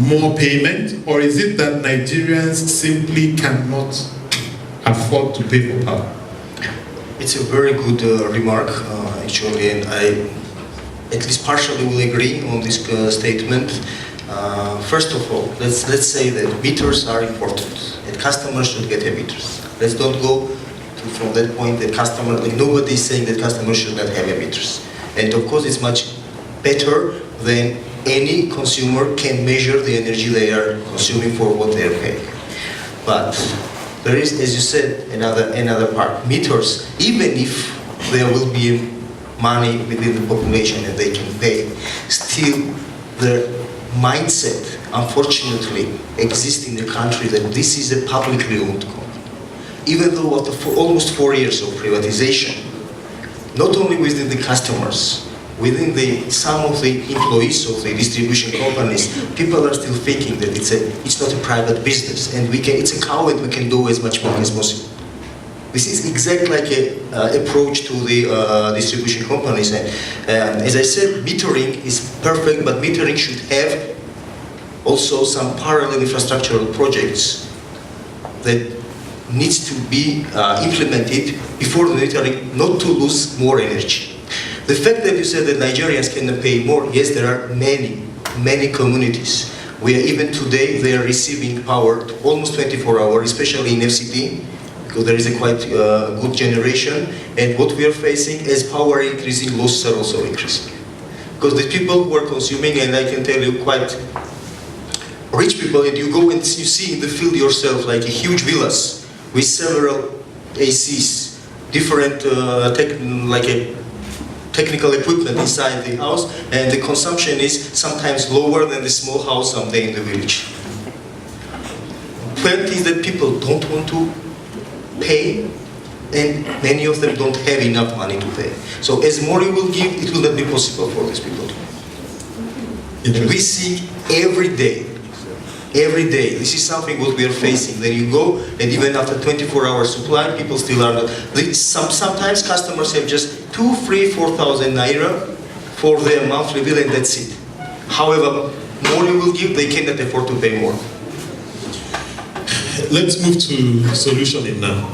more payment, or is it that Nigerians simply cannot afford to pay for power? It's a very good remark, actually, and I at least partially will agree on this statement. First of all, let's say that meters are important, and customers should get a meters. Let's don't go from that point that nobody is saying that customers should not have a meters. And of course, it's much better than any consumer can measure the energy they are consuming for what they are paying. But there is, as you said, another part. Meters, even if there will be money within the population and they can pay, still the mindset, unfortunately, exists in the country that this is a publicly owned company. Even though after almost 4 years of privatization, not only within the customers, within some of the employees of the distribution companies, people are still thinking that it's not a private business, and it's a cow and we can do as much money as possible. This is exactly like an approach to the distribution companies. And as I said, metering is perfect, but metering should have also some parallel infrastructural projects that needs to be implemented before the metering, not to lose more energy. The fact that you said that Nigerians cannot pay more, yes, there are many communities where even today they are receiving power almost 24 hours, especially in FCT, because there is a quite good generation. And what we are facing as power increasing, losses are also increasing. Because the people who are consuming, and I can tell you quite rich people, and you go and you see in the field yourself, like a huge villas with several ACs, different technical equipment inside the house, and the consumption is sometimes lower than the small house someday in the village. Fact is that people don't want to pay, and many of them don't have enough money to pay. So as more you will give, it will not be possible for these people. And we see every day, this is something what we are facing. Then you go, and even after 24-hour supply, people still are not. Sometimes customers have just 2,000, 3,000, 4,000 naira for their monthly bill, and that's it. However, more you will give, they cannot afford to pay more. Let's move to solutioning now.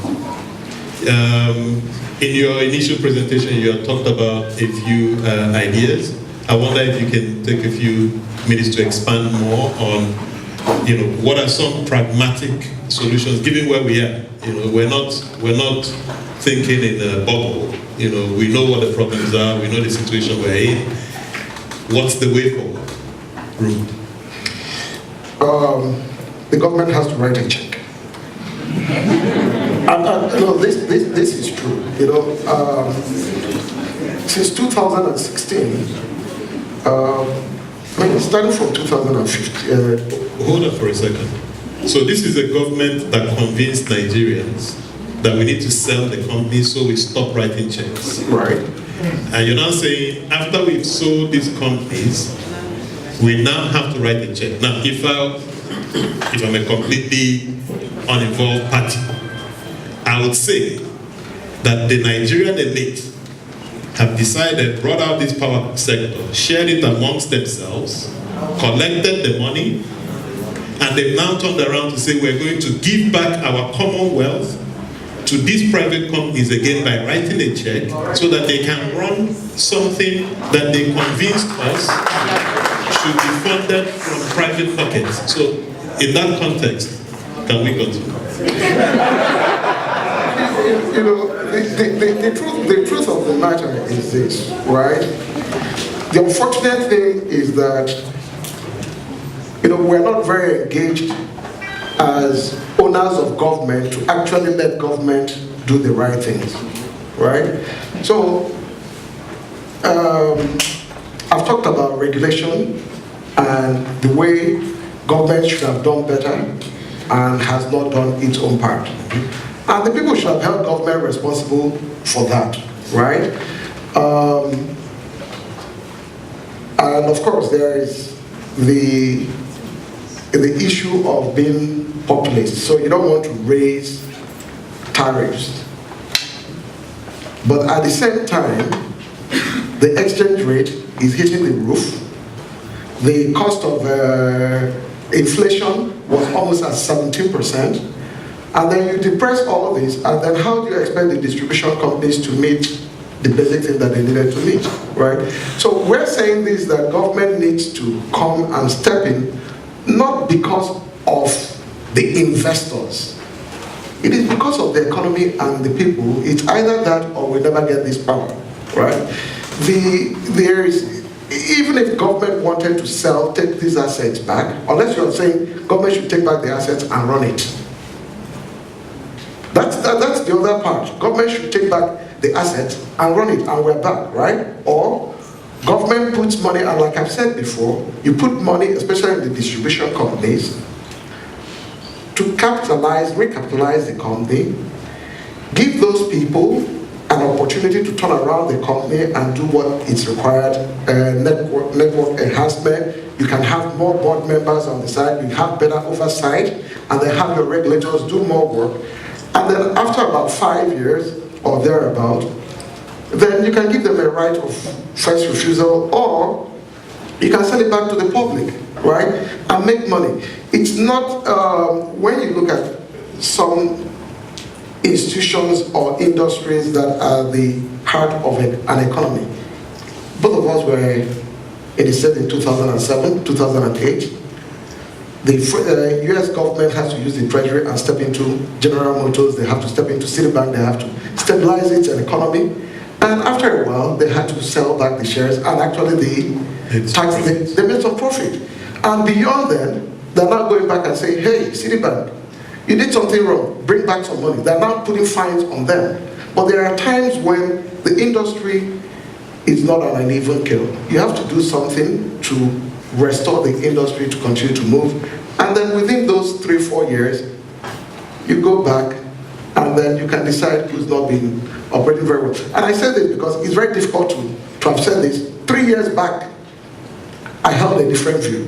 In your initial presentation, you had talked about a few ideas. I wonder if you can take a few minutes to expand more on, what are some pragmatic solutions, given where we are. We're not thinking in a bubble. We know what the problems are. We know the situation we're in. What's the way forward? Room. The government has to write a check. This is true. Since 2016, starting from 2015. Hold on for a second. So this is a government that convinced Nigerians that we need to sell the company, so we stop writing checks. Right. And you're now saying, after we've sold these companies, we now have to write a check. Now, if I'm a completely uninvolved party, I would say that the Nigerian elite have decided, brought out this power sector, shared it amongst themselves, collected the money, and they've now turned around to say we're going to give back our commonwealth to these private companies again by writing a check so that they can run something that they convinced us should be funded from private pockets. So in that context, can we continue? The truth of the matter is this, right? The unfortunate thing is that, we're not very engaged as owners of government to actually let government do the right things, right? So, I've talked about regulation and the way government should have done better and has not done its own part. And the people should have held government responsible for that, right? And of course, there is the issue of being populist. So you don't want to raise tariffs. But at the same time, the exchange rate is hitting the roof. The cost of inflation was almost at 17%. And then you depress all of this, and then how do you expect the distribution companies to meet the basic thing that they needed to meet, right? So we're saying this, that government needs to come and step in, not because of the investors. It is because of the economy and the people. It's either that or we never get this power, right? Even if government wanted to take these assets back, unless you're saying government should take back the assets and run it. That's the other part. Government should take back the assets and run it, and we're back, right? Or government puts money, and like I've said before, you put money, especially in the distribution companies, to recapitalize the company, give those people an opportunity to turn around the company and do what is required, network enhancement. You can have more board members on the side, you have better oversight, and then have your regulators do more work. And then after about 5 years, or thereabout, then you can give them a right of first refusal, or you can sell it back to the public, right? And make money. It's not, when you look at some institutions or industries that are the heart of an economy. Both of us were in the State in 2007, 2008. The US government has to use the treasury and step into General Motors, they have to step into Citibank, they have to stabilize its economy. And after a while, they had to sell back the shares, and actually they made some profit. And beyond then, they're now going back and saying, hey, Citibank, you did something wrong, bring back some money. They're now putting fines on them. But there are times when the industry is not on an even keel. You have to do something to restore the industry to continue to move. And then within those 3-4 years, you go back and then you can decide who's not been operating very well. And I say this because it's very difficult to have said this. 3 years back, I held a different view.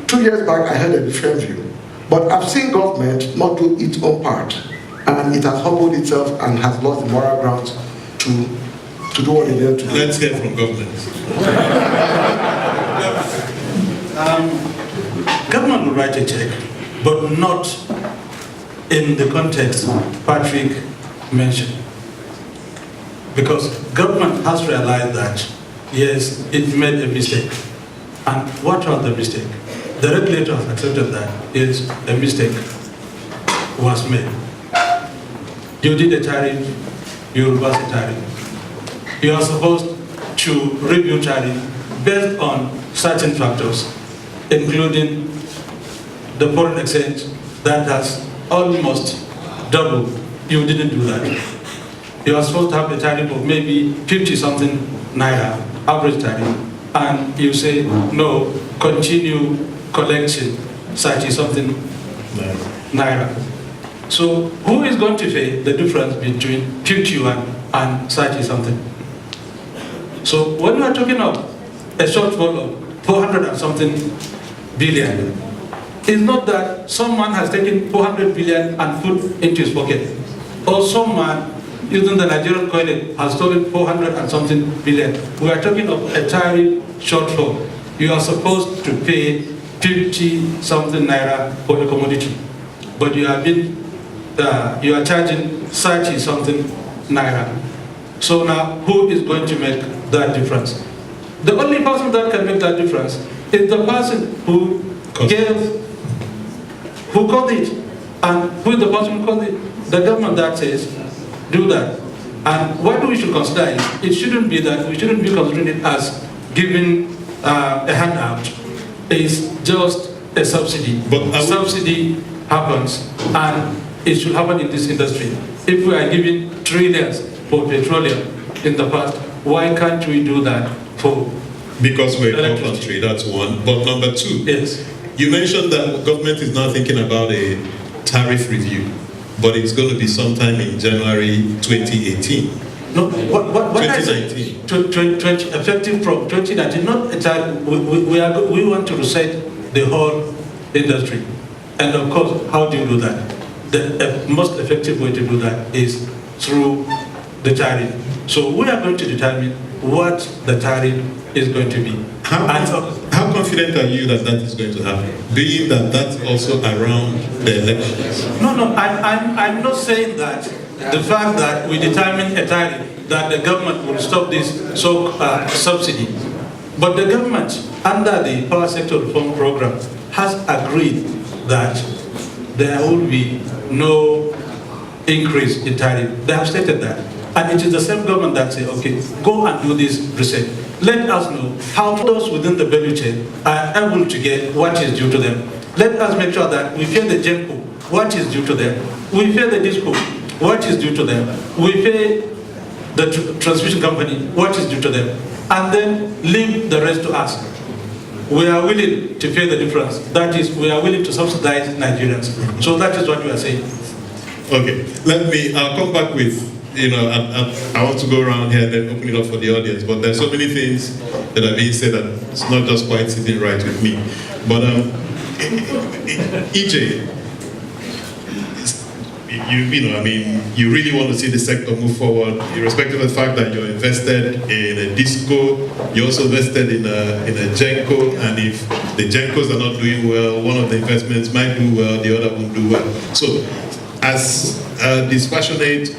2 years back, I held a different view. But I've seen government not do its own part. And it has humbled itself and has lost the moral grounds to do what it did to do. Let's hear from government. Government will write a check, but not in the context Patrick mentioned. Because government has realized that, yes, it made a mistake. And what was the mistake? The regulator has accepted that, yes, a mistake was made. You did a tariff, you reverse a tariff. You are supposed to review tariff based on certain factors, including the foreign exchange that has almost doubled. You didn't do that. You are supposed to have a tariff of maybe 50-something naira, average tariff, and you say, no, continue collection 30-something naira. So who is going to pay the difference between 51 and 30-something? So when we are talking of a shortfall of 400 and something billion, it's not that someone has taken 400 billion and put into his pocket, or someone using the Nigerian coinage has stolen 400 and something billion. We are talking of a tariff shortfall. You are supposed to pay 50-something naira for the commodity, but you are charging 30-something naira. So now, who is going to make that difference? The only person that can make that difference is the person who caused it. And who is the person who caused it? The government that says, do that. And what we should consider is, it shouldn't be that, we shouldn't be considering it as giving a handout. It's just a subsidy. But subsidy happens, and it should happen in this industry. If we are giving trillions for petroleum in the past, why can't we do that for Because we're a poor country, that's one. But number two, yes, you mentioned that government is now thinking about a tariff review, but it's going to be sometime in January 2018. No, what 2019. 20, effective from 2019, not a time, we want to reset the whole industry. And of course, how do you do that? The most effective way to do that is through the tariff. So we are going to determine what the tariff is going to be. How confident are you that that is going to happen, being that that's also around the elections? No, I'm not saying that the fact that we determine a tariff, that the government will stop this subsidy. But the government, under the Power Sector Reform Program, has agreed that there will be no increase in tariff. They have stated that. And it is the same government that say, okay, go and do this research. Let us know how those within the value chain are able to get what is due to them. Let us make sure that we pay the GENCO what is due to them. We pay the DISCO what is due to them. We pay the transmission company what is due to them. And then leave the rest to us. We are willing to pay the difference. That is, we are willing to subsidize Nigerians. So that is what we are saying. Okay, I'll come back with, I want to go around here and then open it up for the audience, but there's so many things that are being said that it's not just quite sitting right with me. But EJ, you really want to see the sector move forward, irrespective of the fact that you're invested in a DISCO, you're also invested in a GENCO, and if the GENCOs are not doing well, one of the investments might do well, the other won't do well. So, as a dispassionate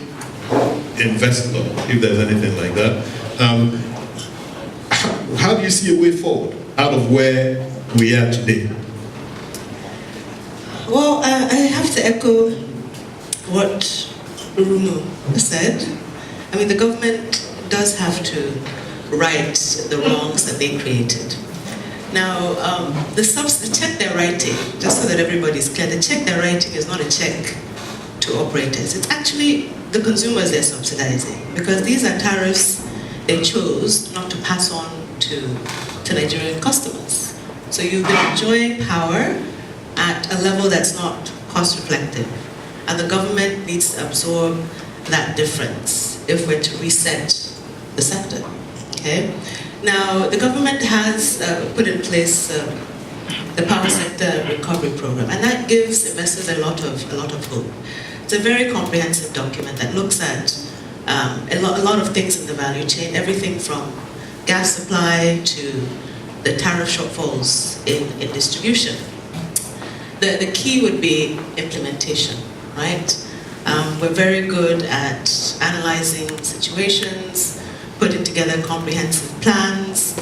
investor, if there's anything like that, how do you see a way forward out of where we are today? Well, I have to echo what Rumu said. I mean, the government does have to right the wrongs that they created. Now, the check they're writing, just so that everybody's clear, the check they're writing is not a check to operators. It's actually the consumers they're subsidizing, because these are tariffs they chose not to pass on to Nigerian customers. So you've been enjoying power at a level that's not cost reflective. And the government needs to absorb that difference if we're to reset the sector. Okay? Now, the government has put in place the power sector recovery program, and that gives investors a lot of hope. It's a very comprehensive document that looks at a lot of things in the value chain, everything from gas supply to the tariff shortfalls in distribution. The key would be implementation, right? We're very good at analyzing situations, putting together comprehensive plans,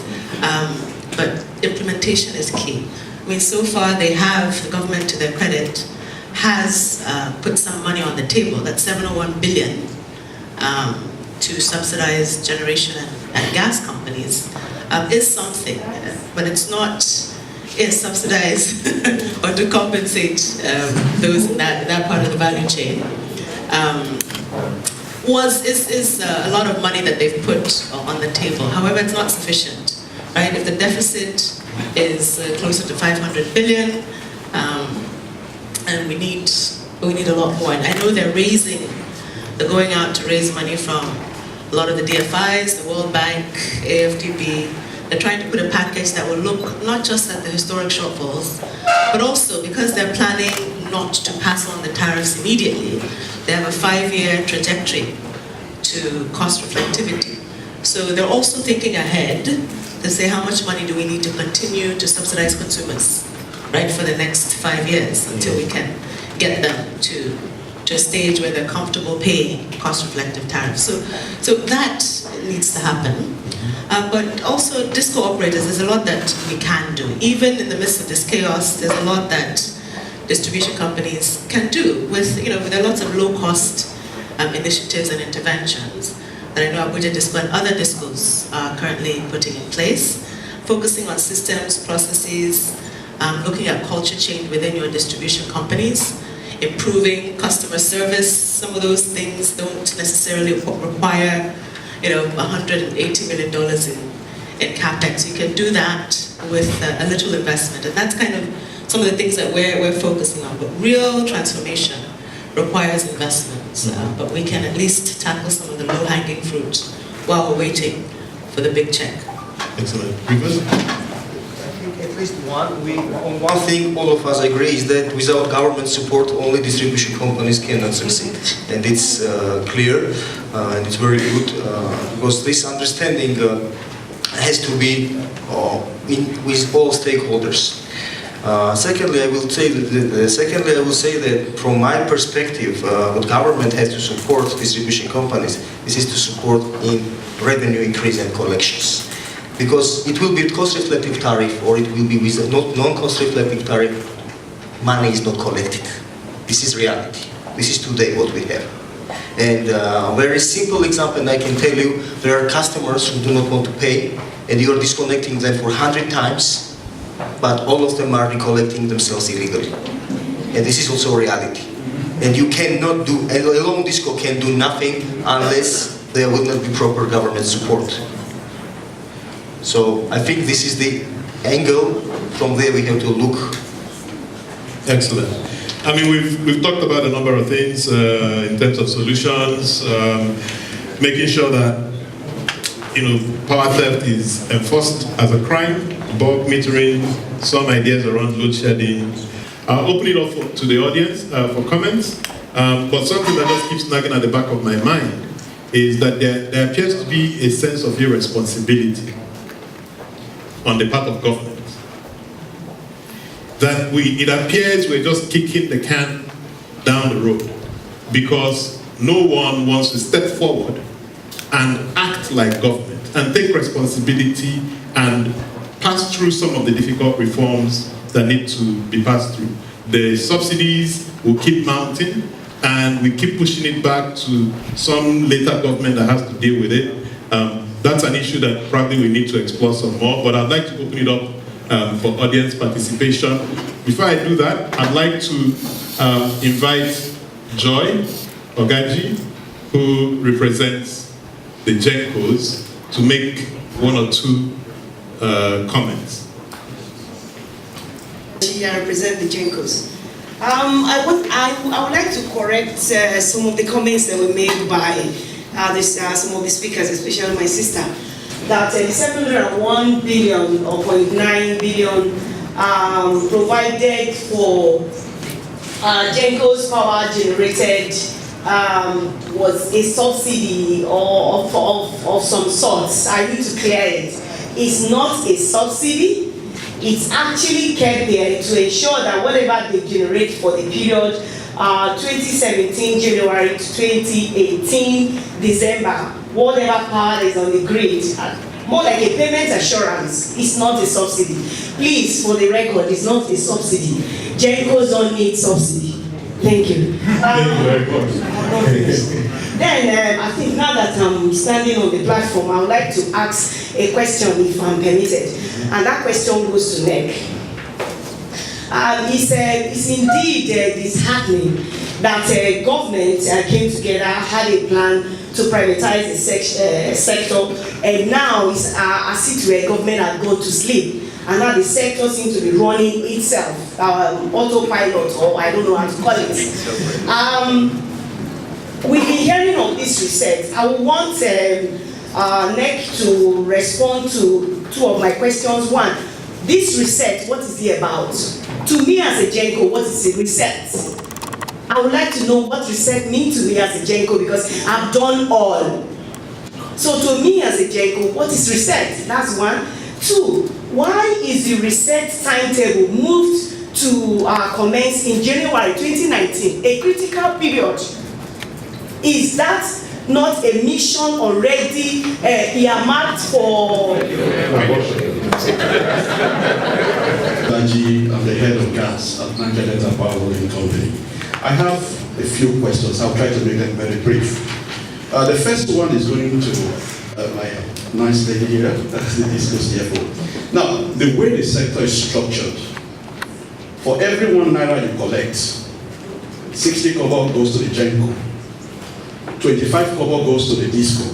but implementation is key. I mean, so far the government, to their credit, has put some money on the table. That's 701 billion to subsidize generation and gas companies is something, but it's not subsidize or to compensate those in that part of the value chain. Is a lot of money that they've put on the table. However, it's not sufficient, right? If the deficit is closer to 500 billion, and we need a lot more. And I know they're going out to raise money from a lot of the DFIs, the World Bank, AFDB. They're trying to put a package that will look not just at the historic shortfalls, but also because they're planning not to pass on the tariffs immediately, they have a 5-year trajectory to cost reflectivity. So they're also thinking ahead to say how much money do we need to continue to subsidize consumers, right, for the next 5 years until we can get them to a stage where they're comfortable paying cost reflective tariffs. So that needs to happen. But also, disco operators, there's a lot that we can do. Even in the midst of this chaos, there's a lot that distribution companies can do with, there are lots of low-cost initiatives and interventions that I know Abuja Disco and other discos are currently putting in place, focusing on systems, processes, looking at culture change within your distribution companies, improving customer service. Some of those things don't necessarily require $180 million in capex. You can do that with a little investment, and that's kind of some of the things that we're focusing on. But real transformation requires investments, but we can at least tackle some of the low-hanging fruit while we're waiting for the big check. Excellent. At least one thing all of us agree is that without government support, only distribution companies cannot succeed. And it's clear, and it's very good, because this understanding has to be with all stakeholders. Secondly, I will say that from my perspective, what government has to support distribution companies, this is to support in revenue increase and collections. Because it will be a cost-reflective tariff, or it will be with a non-cost-reflective tariff, money is not collected. This is reality. This is today what we have. And a very simple example, and I can tell you, there are customers who do not want to pay, and you are disconnecting them for 100 times, but all of them are recollecting themselves illegally. And this is also a reality. And you cannot do, a lone disco can do nothing unless there will not be proper government support. So I think this is the angle from where we have to look. Excellent. I mean, we've talked about a number of things in terms of solutions, making sure that power theft is enforced as a crime, bulk metering, some ideas around load shedding. I'll open it up to the audience for comments. But something that just keeps nagging at the back of my mind is that there appears to be a sense of irresponsibility on the part of government. That it appears we're just kicking the can down the road because no one wants to step forward and act like government and take responsibility and pass through some of the difficult reforms that need to be passed through. the subsidies will keep mounting, and we keep pushing it back to some later government that has to deal with it. That's an issue that probably we need to explore some more, but I'd like to open it up for audience participation. Before I do that, I'd like to invite Joy Ogaji, who represents the GENCOs, to make one or two comments. I represent the GENCOs. I would like to correct some of the comments that were made by some of the speakers, especially my sister, that 701 billion or 0.9 billion provided for GENCO's power generated was a subsidy or of some sorts. I need to clear it. It's not a subsidy. It's actually kept there to ensure that whatever they generate for the period 2017 January to 2018 December, whatever power is on the grid, more like a payment assurance. It's not a subsidy. Please, for the record, it's not a subsidy. GENCOs don't need subsidy. Thank you. Thank you very much. Then I think now that I'm standing on the platform, I would like to ask a question if I'm permitted. And that question goes to NEC. It's indeed disheartening that government came together, had a plan to privatize the sector, and now it's as if the government had gone to sleep. And now the sector seems to be running itself, autopilot, or I don't know how to call it. We've been hearing of this reset. I would want NEC to respond to two of my questions. One, this reset, what is it about? To me as a GENCO, what is a reset? I would like to know what reset means to me as a GENCO, because I've done all. So to me as a GENCO, what is reset? That's one. Two, why is the reset timetable moved to commence in January 2019, a critical period? Is that not a mission already earmarked for? I'm the head of gas at Niger Delta Power Holding Company. I have a few questions. I'll try to make them very brief. The first one is going to my nice lady here, that's the DISCO CFO. Now, the way the sector is structured, for every 1 naira you collect, 60 kobo goes to the GENCO, 25 kobo goes to the DISCO,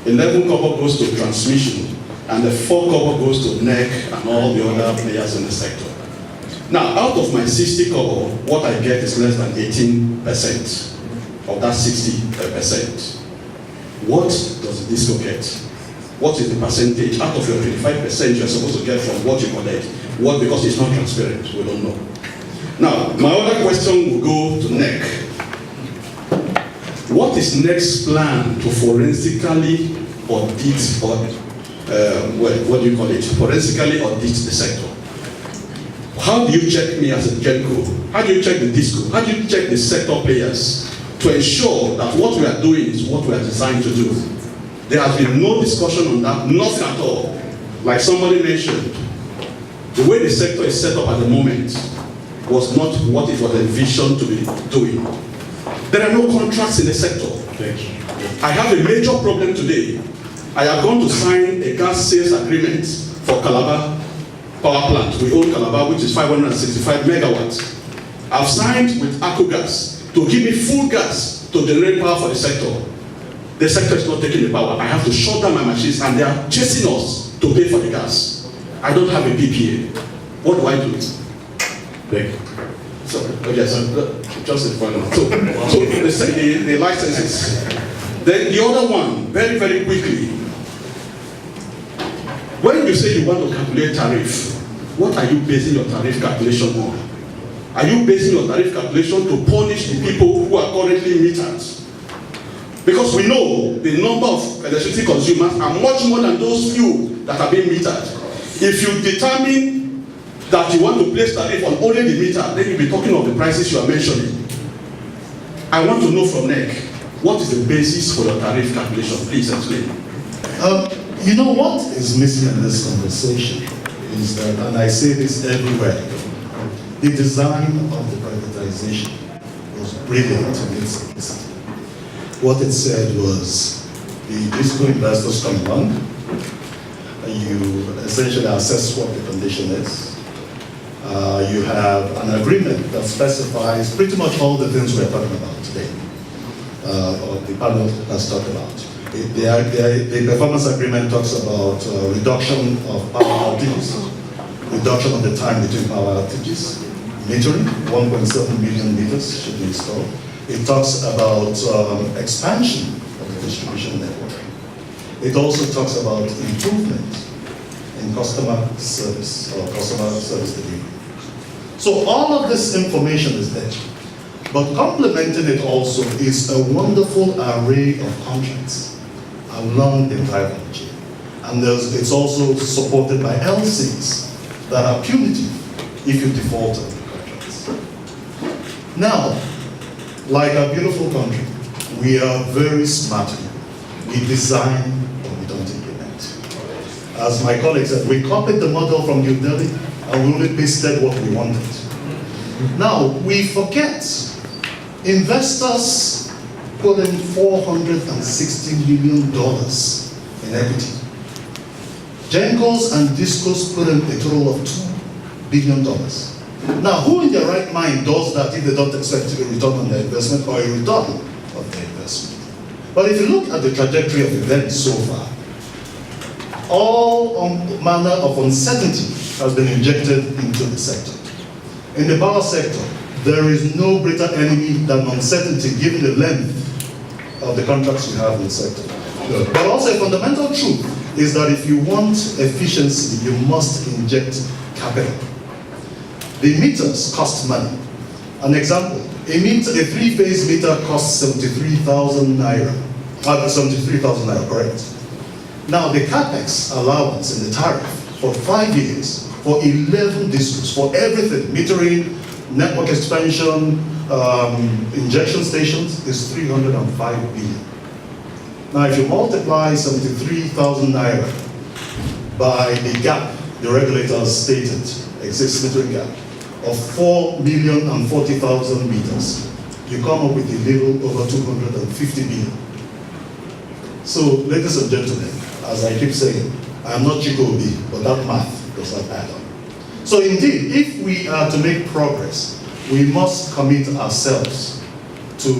11 kobo goes to transmission, and the 4 kobo goes to NEC and all the other players in the sector. Now, out of my 60 kobo, what I get is less than 18% of that 60%. What does the DISCO get? What is the percentage out of your 25% you're supposed to get from what you collect? What, because it's not transparent, we don't know. Now, my other question will go to NEC. What is NEC's plan to forensically audit, what do you call it? Forensically audit the sector? How do you check me as a GENCO? How do you check the DISCO? How do you check the sector players to ensure that what we are doing is what we are designed to do? There has been no discussion on that, nothing at all. Like somebody mentioned, the way the sector is set up at the moment was not what it was envisioned to be doing. There are no contracts in the sector. I have a major problem today. I have gone to sign a gas sales agreement for Calabar power plant. We own Calabar, which is 565 megawatts. I've signed with Akogas to give me full gas to generate power for the sector. The sector is not taking the power. I have to shut down my machines, and they are chasing us to pay for the gas. I don't have a PPA. What do I do? Thank you. So, okay, so just in front of so the licenses. Then the other one, very, very quickly. When you say you want to calculate tariff, what are you basing your tariff calculation on? Are you basing your tariff calculation to punish the people who are currently metered? Because we know the number of electricity consumers are much more than those few that are being metered. If you determine that you want to place tariff on only the meter, then you'll be talking of the prices you are mentioning. I want to know from NEC, what is the basis for your tariff calculation? Please explain. You know what is missing in this conversation is that, and I say this everywhere, the design of the privatization was brilliant in its simplicity. What it said was, the disco investors come along, you essentially assess what the condition is. You have an agreement that specifies pretty much all the things we're talking about today, or the panel has talked about. The performance agreement talks about reduction of power outages, reduction of the time between power outages, metering, 1.7 million meters should be installed. It talks about expansion of the distribution network. It also talks about improvement in customer service or customer service delivery. So all of this information is there. But complementing it also is a wonderful array of contracts along the entire value chain. And it's also supported by LCs that are punitive if you default on the contracts. Now, like our beautiful country, we are very smart. We design, but we don't implement. As my colleague said, we copied the model from New Delhi and we only pasted what we wanted. Now, we forget investors put in $460 million in equity. Gencos and Discos put in a total of $2 billion. Now, who in their right mind does that if they don't expect a return on their investment or a return of their investment? But if you look at the trajectory of events so far, all manner of uncertainty has been injected into the sector. In the power sector, there is no greater enemy than uncertainty given the length of the contracts we have in the sector. But also a fundamental truth is that if you want efficiency, you must inject capital. The meters cost money. An example, a three-phase meter costs 73,000 naira. 73,000 naira, correct. Now the capex allowance in the tariff for 5 years, for 11 districts, for everything, metering, network expansion, injection stations, is 305 billion. Now if you multiply 73,000 naira by the gap the regulators stated exists metering gap of 4,040,000 meters, you come up with a little over 250 billion. So, ladies and gentlemen, as I keep saying, I am not Chikobi, but that math does not add up. So indeed, if we are to make progress, we must commit ourselves to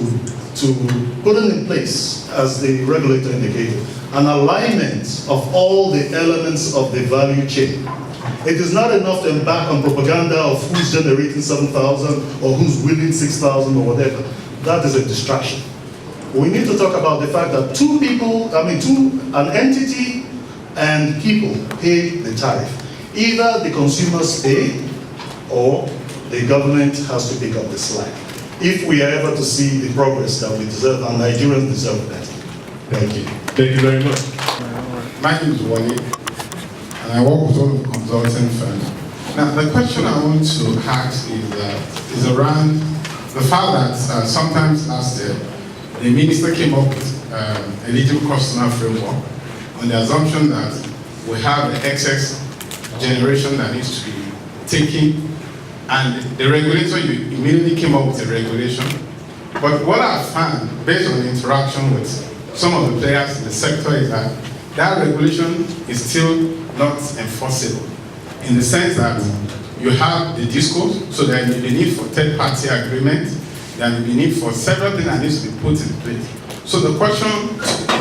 putting in place, as the regulator indicated, an alignment of all the elements of the value chain. It is not enough to embark on propaganda of who's generating 7,000 or who's winning 6,000 or whatever. That is a distraction. We need to talk about the fact that an entity and people pay the tariff. Either the consumers pay or the government has to pick up the slack. If we are able to see the progress that we deserve, and Nigerians deserve that. Thank you. Thank you very much. My name is Wally, and I work with one of the consulting firms. Now, the question I want to ask is around the fact that sometimes last year, the minister came up with eligible customer framework on the assumption that we have an excess generation that needs to be taken, and the regulator immediately came up with a regulation. But what I found, based on the interaction with some of the players in the sector, is that that regulation is still not enforceable, in the sense that you have the discos, so there is the need for third-party agreement, there is the need for several things that needs to be put in place. So the question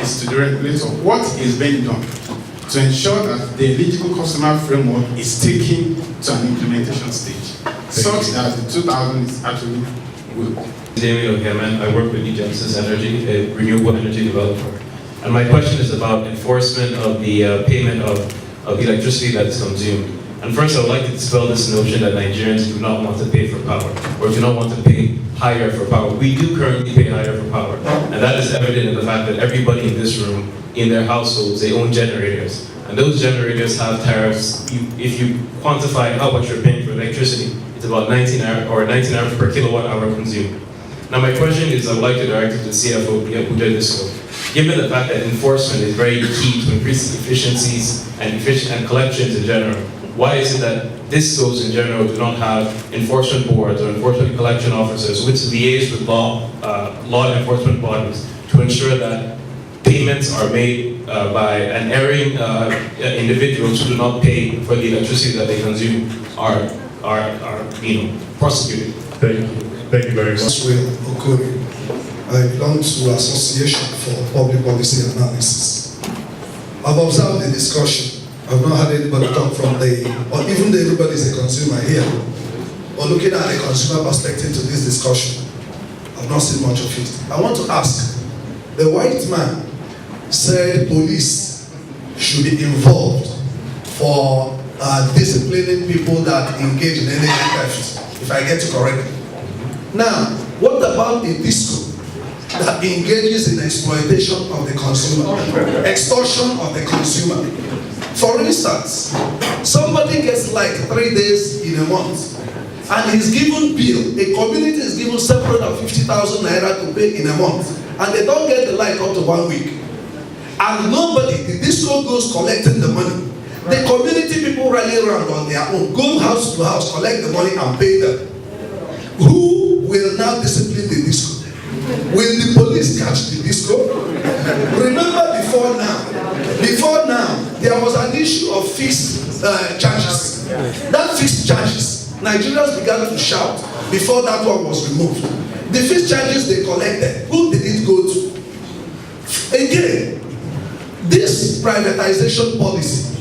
is to the regulator, what is being done to ensure that the eligible customer framework is taken to an implementation stage, such that the 2000 is actually good? Damian O'Hammond. I work with Genesis Energy, a renewable energy developer. And my question is about enforcement of the payment of electricity that is consumed. And first, I would like to dispel this notion that Nigerians do not want to pay for power, or do not want to pay higher for power. We do currently pay higher for power. And that is evident in the fact that everybody in this room, in their households, they own generators. And those generators have tariffs. If you quantify how much you're paying for electricity, it's about 19 hours per kilowatt hour consumed. Now my question is, I would like to direct it to CFO who did this. So, given the fact that enforcement is very key to increasing efficiencies and collections in general, why is it that discos in general do not have enforcement boards or enforcement collection officers which liaise with law enforcement bodies to ensure that payments are made by an erring individuals who do not pay for the electricity that they consume are prosecuted. Thank you. Thank you very much. I belong to Association for Public Policy Analysis. I've observed the discussion. I've not had anybody talk from or even though everybody is a consumer here, or looking at a consumer perspective to this discussion, I've not seen much of it. I want to ask, the white man said police should be involved for disciplining people that engage in energy theft, if I get it correctly. Now, what about a disco that engages in exploitation of the consumer, extortion of the consumer? For instance, somebody gets like 3 days in a month and he's given bill, a community is given 750,000 naira to pay in a month, and they don't get the light up to 1 week. And nobody, the disco goes collecting the money. The community people rally around on their own, go house to house, collect the money and pay them. Who will now discipline the disco? Will the police catch the disco? Remember before now, there was an issue of fixed charges. That fixed charges, Nigerians began to shout before that one was removed. The fixed charges they collected, who did it go to? Again, this privatization policy,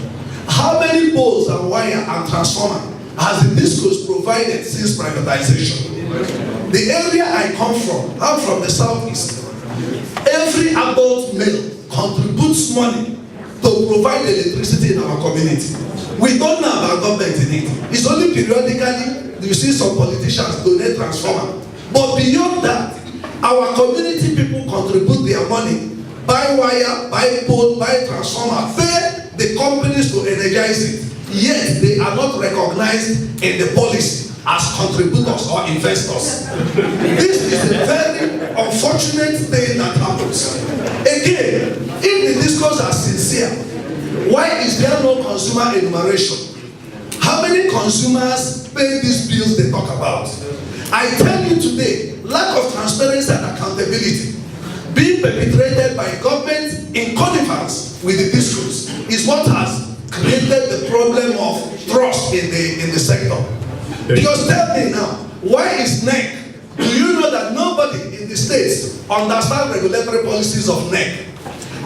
how many poles and wire and transformer has the discos provided since privatization? The area I come from, I'm from the southeast. Every adult male contributes money to provide electricity in our community. We don't know about government in it. It's only periodically you see some politicians donate transformer. But beyond that, our community people contribute their money, buy wire, buy pole, buy transformer, pay the companies to energize it. Yet they are not recognized in the policy as contributors or investors. This is a very unfortunate thing that happens. Again, if the discourse are sincere, why is there no consumer enumeration? How many consumers pay these bills they talk about? I tell you today, lack of transparency and accountability being perpetrated by government in connivance with the discourse is what has created the problem of trust in the sector. Because tell me now, why is NEC? Do you know that nobody in the states understands regulatory policies of NEC?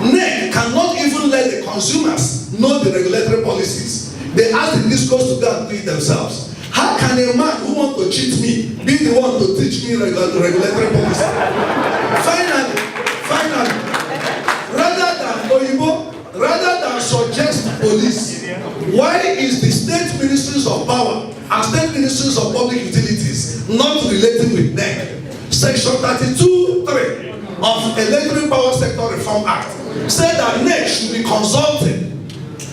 NEC cannot even let the consumers know the regulatory policies. They ask the discourse to go and do it themselves. How can a man who wants to cheat me be the one to teach me regulatory policy? Finally, rather than suggest police, why is the state ministries of power and state ministries of public utilities not relating with NEC? Section 32(3) of Electric Power Sector Reform Act said that NEC should be consulted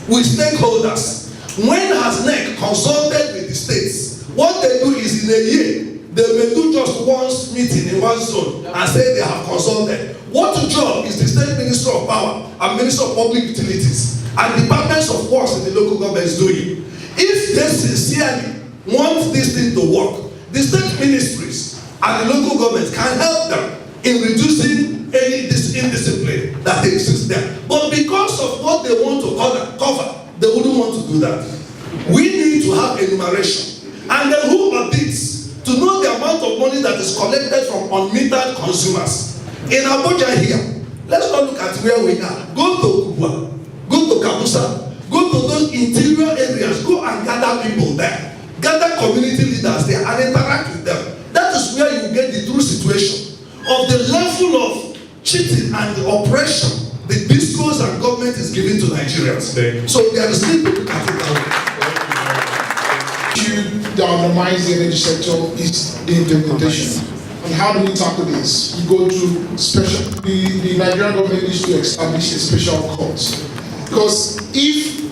with stakeholders. When has NEC consulted with the states? What they do is in a year, they may do just one meeting in one zone and say they have consulted. What job is the State Minister of Power and Minister of Public Utilities and Departments of Works in the local governments doing? If they sincerely want this thing to work, the state ministries and the local governments can help them in reducing any indiscipline that exists there. But because of what they want to cover, they wouldn't want to do that. We need to have enumeration. And then who audits to know the amount of money that is collected from unmetered consumers. In Abuja here, let's not look at where we are. Go to Kubwa, go to Kabusa, go to those interior areas, go and gather people there. Gather community leaders there and interact with them. That is where you get the true situation of the level of cheating and the oppression the discourse and government is giving to Nigerians. So there is need to look at it that way. That undermines the energy sector is the implementation. And how do we tackle this? You go to the Nigerian government needs to establish a special court. Because if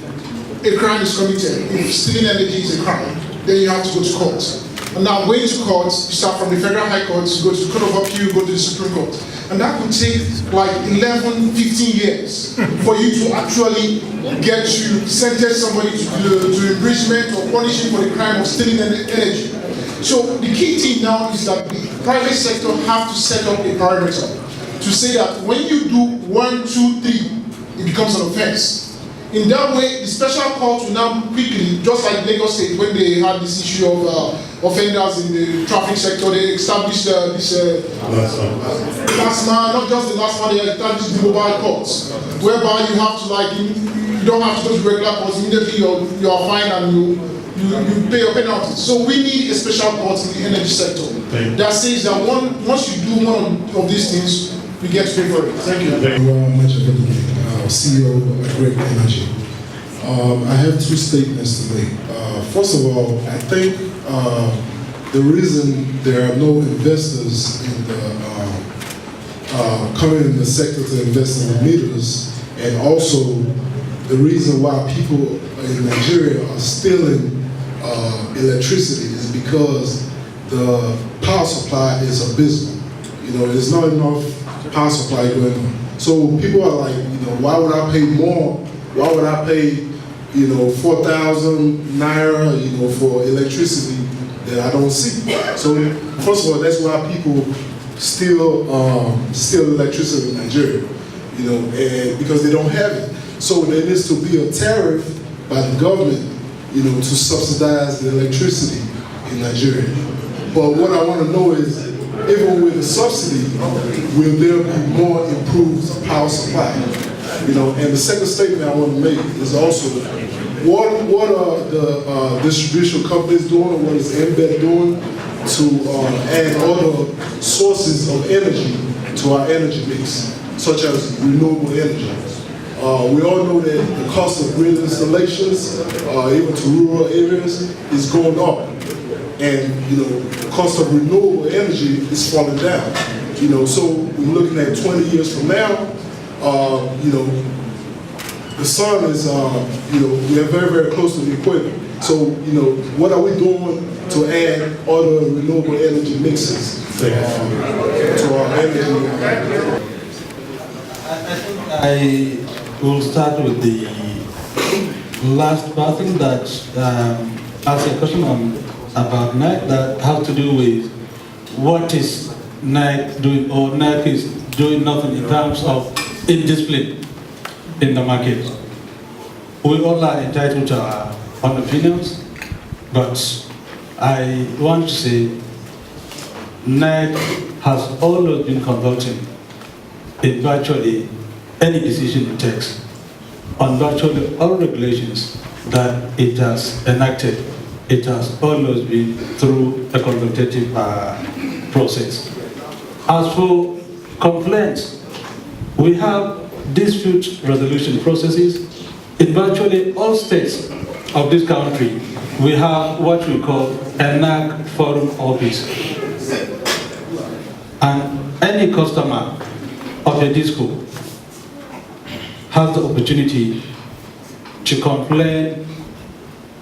a crime is committed, if stealing energy is a crime, then you have to go to court. And now going to courts, you start from the federal high courts, you go to the Court of Appeal, you go to the Supreme Court. And that could take like 11, 15 years for you to actually get to sentence somebody to imprisonment or punish him for the crime of stealing energy. So the key thing now is that the private sector have to set up a parameter to say that when you do 1, 2, 3, it becomes an offense. In that way, the special court will now quickly, just like Lagos State, when they had this issue of offenders in the traffic sector, they established last man, not just the last man, they established the mobile courts, whereby you have to you don't have to go to regular courts, immediately you are fined and you pay your penalty. So we need a special court in the energy sector that says that once you do one of these things, we get to pay for it. Thank you. Thank you very much, CEO of Great Energy. I have two statements to make. First of all, I think the reason there are no investors in coming in the sector to invest in the meters, and also the reason why people in Nigeria are stealing electricity is because the power supply is abysmal. There's not enough power supply going on. So people are like, why would I pay more? Why would I pay, 4,000 naira, for electricity that I don't see? So first of all, that's why people steal electricity in Nigeria, and because they don't have it. So there needs to be a tariff by the government, to subsidize the electricity in Nigeria. But what I want to know is, even with the subsidy, will there be more improved power supply? And the second statement I want to make is also, what are the distribution companies doing, what is Embed doing to add other sources of energy to our energy mix, such as renewable energy? We all know that the cost of grid installations, even to rural areas, is going up. And the cost of renewable energy is falling down. So we're looking at 20 years from now. The sun is, we are very, very close to the equator. So what are we doing to add other renewable energy mixes to our energy? I will start with the last person that asked a question about NEC that has to do with what is NEC doing, or NEC is doing nothing in terms of indiscipline in the market. We all are entitled to our own opinions, but I want to say NEC has always been conducting in virtually any decision it takes on virtually all regulations that it has enacted. It has always been through a consultative process. As for complaints, we have dispute resolution processes in virtually all states of this country. We have what we call a NAC forum office. And any customer of a disco has the opportunity to complain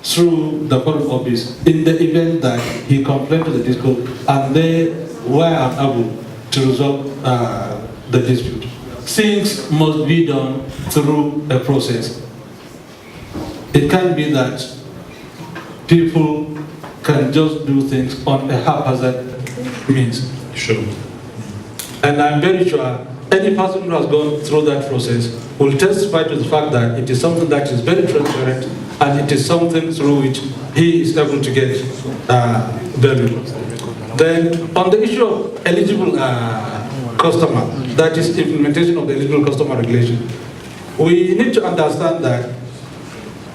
through the forum office in the event that he complained to the disco and they were unable to resolve the dispute. Things must be done through a process. It can't be that people can just do things on a haphazard means. Sure. And I'm very sure any person who has gone through that process will testify to the fact that it is something that is very transparent and it is something through which he is able to get value. Then on the issue of eligible customer, that is implementation of the eligible customer regulation, we need to understand that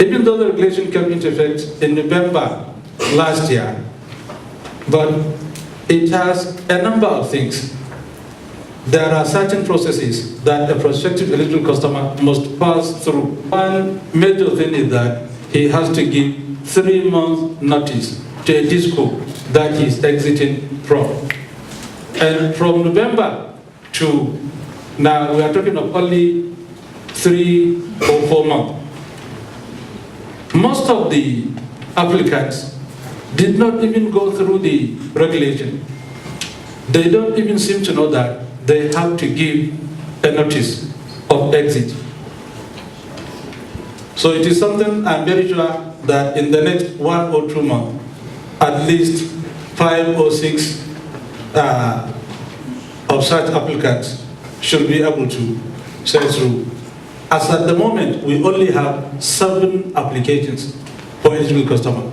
even though the regulation came into effect in November last year, but it has a number of things. There are certain processes that a prospective eligible customer must pass through. One major thing is that he has to give 3 months notice to a disco that he is exiting from. And from November to now, we are talking of only 3 or 4 months. Most of the applicants did not even go through the regulation. They don't even seem to know that they have to give a notice of exit. So it is something I'm very sure that in the next 1 or 2 months, at least 5 or 6 of such applicants should be able to sail through. As at the moment, we only have 7 applications for eligible customer.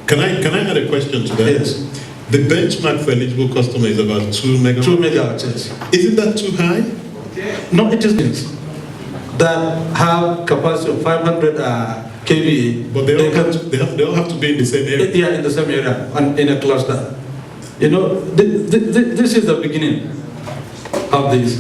Can I add a question to that? Yes. The benchmark for eligible customer is about 2 megawatts. 2 megawatts, yes. Isn't that too high? No, it isn't. That have capacity of 500 kVA. But they all have to be in the same area. Yeah, in the same area, and in a cluster. You know, this is the beginning of this.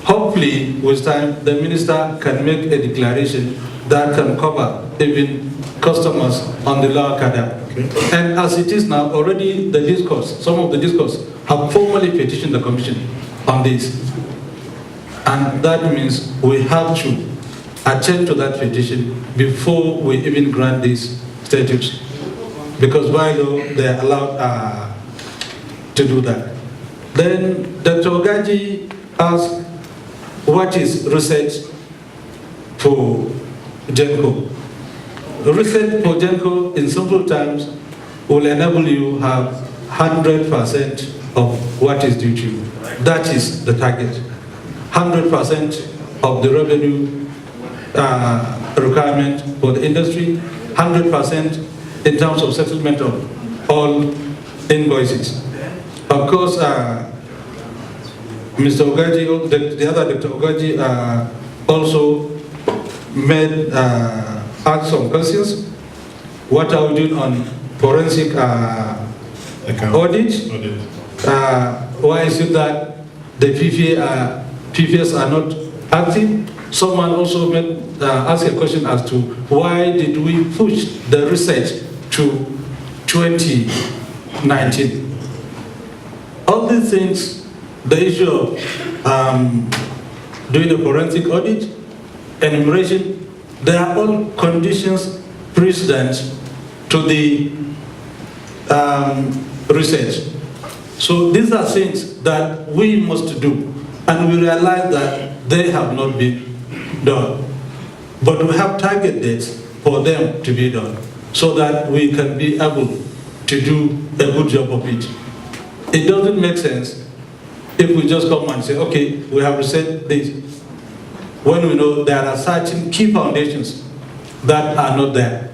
Hopefully, with time, the minister can make a declaration that can cover even customers on the lower cadre. Okay. And as it is now, already the discourse, some of the discourse have formally petitioned the commission on this. And that means we have to attend to that petition before we even grant these statutes. Because by law, they are allowed to do that. Then Dr. Ogaji asked, what is research for GENCO? Research for GENCO, in simple terms, will enable you to have 100% of what is due to you. That is the target. 100% of the revenue requirement for the industry, 100% in terms of settlement of all invoices. Of course, Mr. Ogaji, the other Dr. Ogaji also made asked some questions. What are we doing on forensic audit? Why is it that the PFAS are not active? Someone also asked a question as to why did we push the research to 2019? All these things, the issue of doing a forensic audit, enumeration, they are all conditions precedent to the research. So these are things that we must do, and we realize that they have not been done. But we have target dates for them to be done, so that we can be able to do a good job of it. It doesn't make sense if we just come and say, okay, we have researched this, when we know there are certain key foundations that are not there.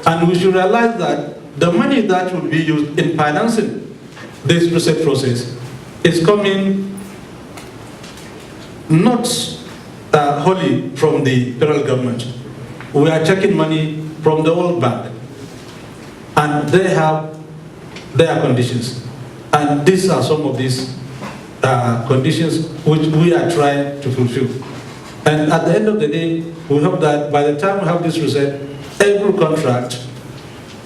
And we should realize that the money that will be used in financing this research process is coming not wholly from the federal government. We are taking money from the World Bank, and they have their conditions. And these are some of these conditions which we are trying to fulfill. And at the end of the day, we hope that by the time we have this research, every contract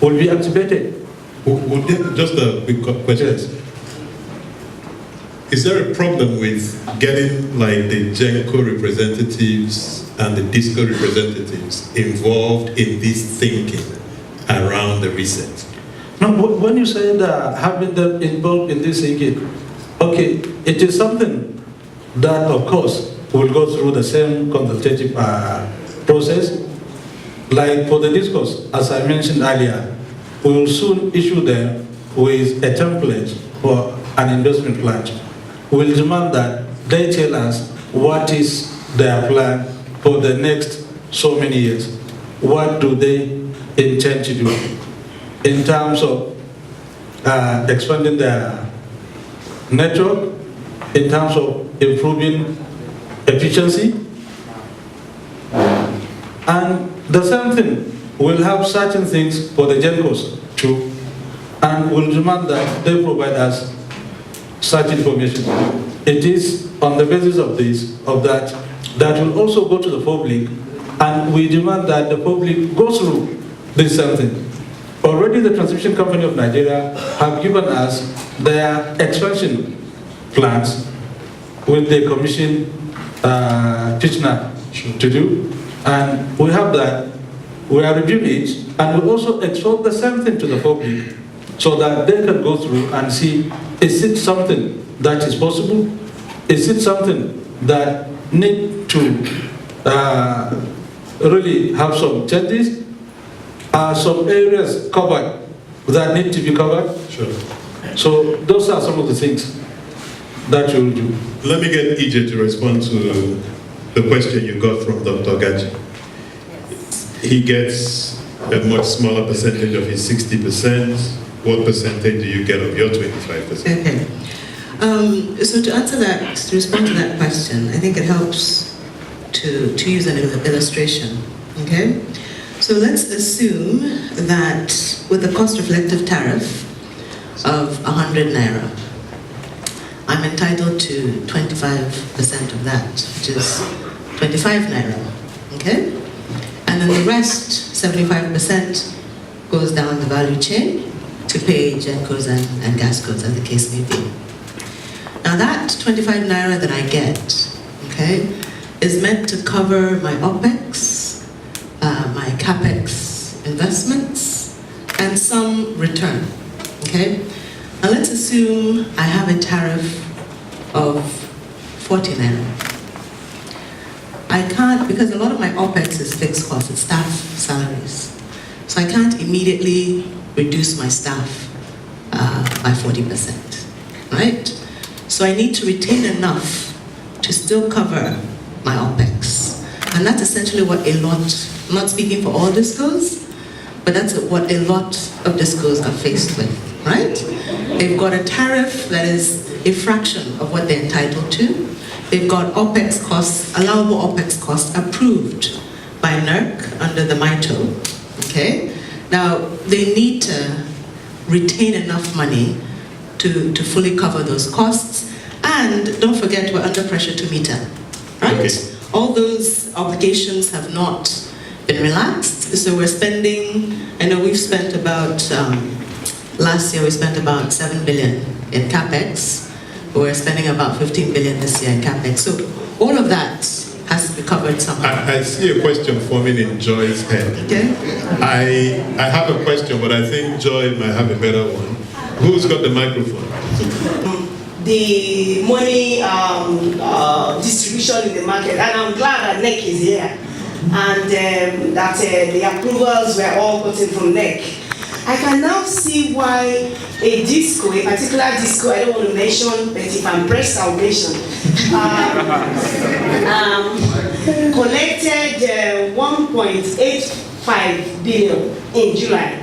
will be activated. Just a quick question. Yes. Is there a problem with getting like the GENCO representatives and the DISCO representatives involved in this thinking around the research? No, when you say that having them involved in this thinking, okay, it is something that, of course, will go through the same consultative process. Like for the discourse, as I mentioned earlier, we will soon issue them with a template for an investment plan. We will demand that they tell us what is their plan for the next so many years. What do they intend to do in terms of expanding their network, in terms of improving efficiency, and the same thing, we'll have certain things for the GENCOs too, and we'll demand that they provide us such information. It is on the basis of this, of that will also go to the public, and we demand that the public go through this same thing. Already the Transmission Company of Nigeria have given us their expansion plans with the commission Kitchener to do, and we have that. we are reviewing it, and we also expose the same thing to the public so that they can go through and see, is it something that is possible? Is it something that need to really have some changes? Are some areas covered that need to be covered? Sure. So those are some of the things that you will do. Let me get EJ to respond to the question you got from Dr. Gaji. He gets a much smaller percentage of his 60%. What percentage do you get of your 25%? Okay. So to answer that, to respond to that question, I think it helps to use an illustration. Okay. So let's assume that with the cost-reflective tariff of 100 naira, I'm entitled to 25% of that, which is 25 naira. Okay. And then the rest, 75%, goes down the value chain to pay GenCos and GasCos, as the case may be. Now that 25 naira that I get, okay, is meant to cover my OPEX, my CAPEX investments, and some return, okay? Now let's assume I have a tariff of 40 naira. I can't, because a lot of my OPEX is fixed costs, it's staff salaries. So I can't immediately reduce my staff by 40%, right? So I need to retain enough to still cover my OPEX. And that's essentially what a lot, I'm not speaking for all discos, but that's what a lot of discos are faced with, right? They've got a tariff that is a fraction of what they're entitled to. They've got OPEX costs, allowable OPEX costs approved by NERC under the MITO, okay? Now, they need to retain enough money to fully cover those costs. And don't forget, we're under pressure to meter, right? Okay. All those obligations have not been relaxed. So we're spending, I know we've spent about, last year we spent about 7 billion in CAPEX. We're spending about 15 billion this year in CAPEX. So all of that has to be covered somehow. I see a question forming in Joy's head. Okay. I have a question, but I think Joy might have a better one. Who's got the microphone? The money distribution in the market, and I'm glad that NEC is here, and that the approvals were all gotten from NEC. I can now see why a disco, a particular disco, I don't want to mention, but if I'm pressed, I'll mention, collected 1.85 billion in July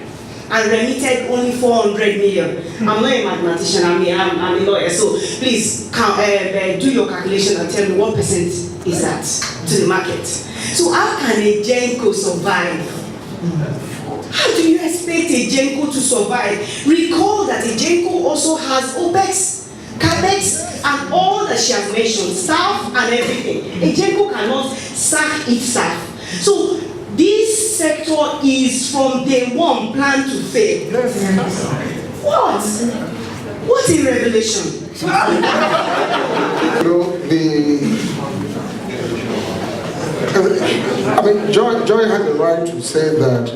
and remitted only 400 million. I'm not a mathematician, I'm a lawyer, so please do your calculation and tell me what percent is that to the market. So how can a GenCo survive? How do you expect a GenCo to survive? Recall that a GenCo also has OPEX, CAPEX, and all that she has mentioned, staff and everything. A GenCo cannot sack itself. So this sector is from day one planned to fail. What? What a revelation. Joy had the right to say that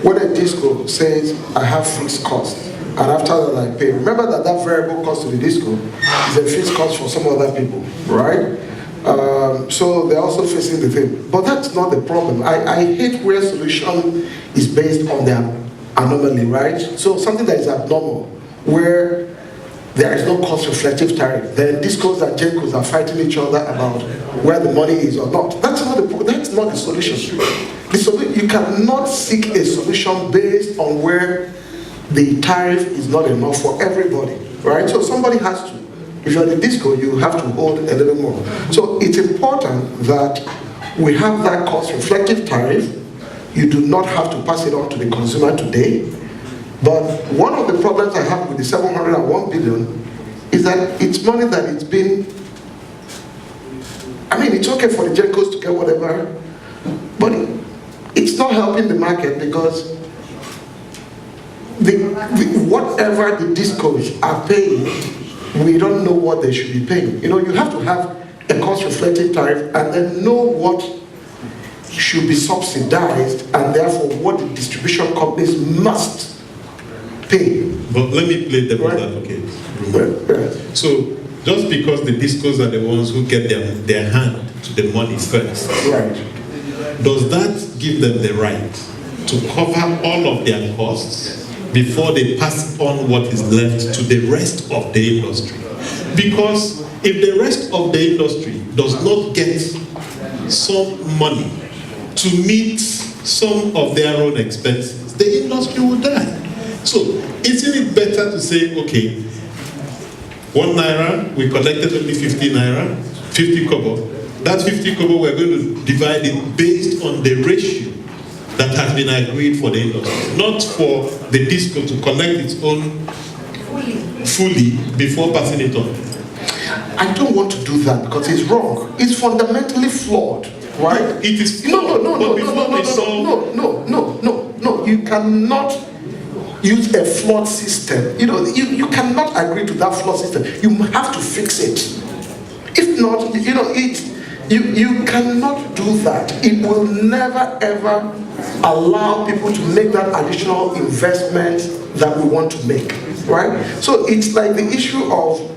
when a disco says, I have fixed costs, and after that I pay. Remember that variable cost to the disco is a fixed cost for some other people, right? So they're also facing the thing. But that's not the problem. I hate where solution is based on the anomaly, right? So something that is abnormal, where there is no cost-reflective tariff. Then discos and GenCos are fighting each other about where the money is or not. That's not the solution. You cannot seek a solution based on where the tariff is not enough for everybody, right? So somebody has to. If you're the disco, you have to hold a little more. So it's important that we have that cost-reflective tariff. You do not have to pass it on to the consumer today. But one of the problems I have with the 701 billion is that it's money that it's been, I mean, it's okay for the GenCos to get whatever, but it's not helping the market because whatever the discos are paying, we don't know what they should be paying. You know, you have to have a cost-reflective tariff and then know what should be subsidized, and therefore what the distribution companies must pay. But let me play devil's advocate. So just because the discos are the ones who get their hand to the money first, does that give them the right to cover all of their costs before they pass on what is left to the rest of the industry? Because if the rest of the industry does not get some money to meet some of their own expenses, the industry will die. So isn't it better to say, okay, 1 naira, we collected only 50 naira, 50 kobo. That 50 kobo, we're going to divide it based on the ratio that has been agreed for the industry, not for the disco to collect its own fully before passing it on. I don't want to do that because it's wrong. It's fundamentally flawed, right? It is flawed. No. You cannot use a flawed system. You cannot agree to that flawed system. You have to fix it. If not, you cannot do that. It will never ever allow people to make that additional investment that we want to make, right? So it's like the issue of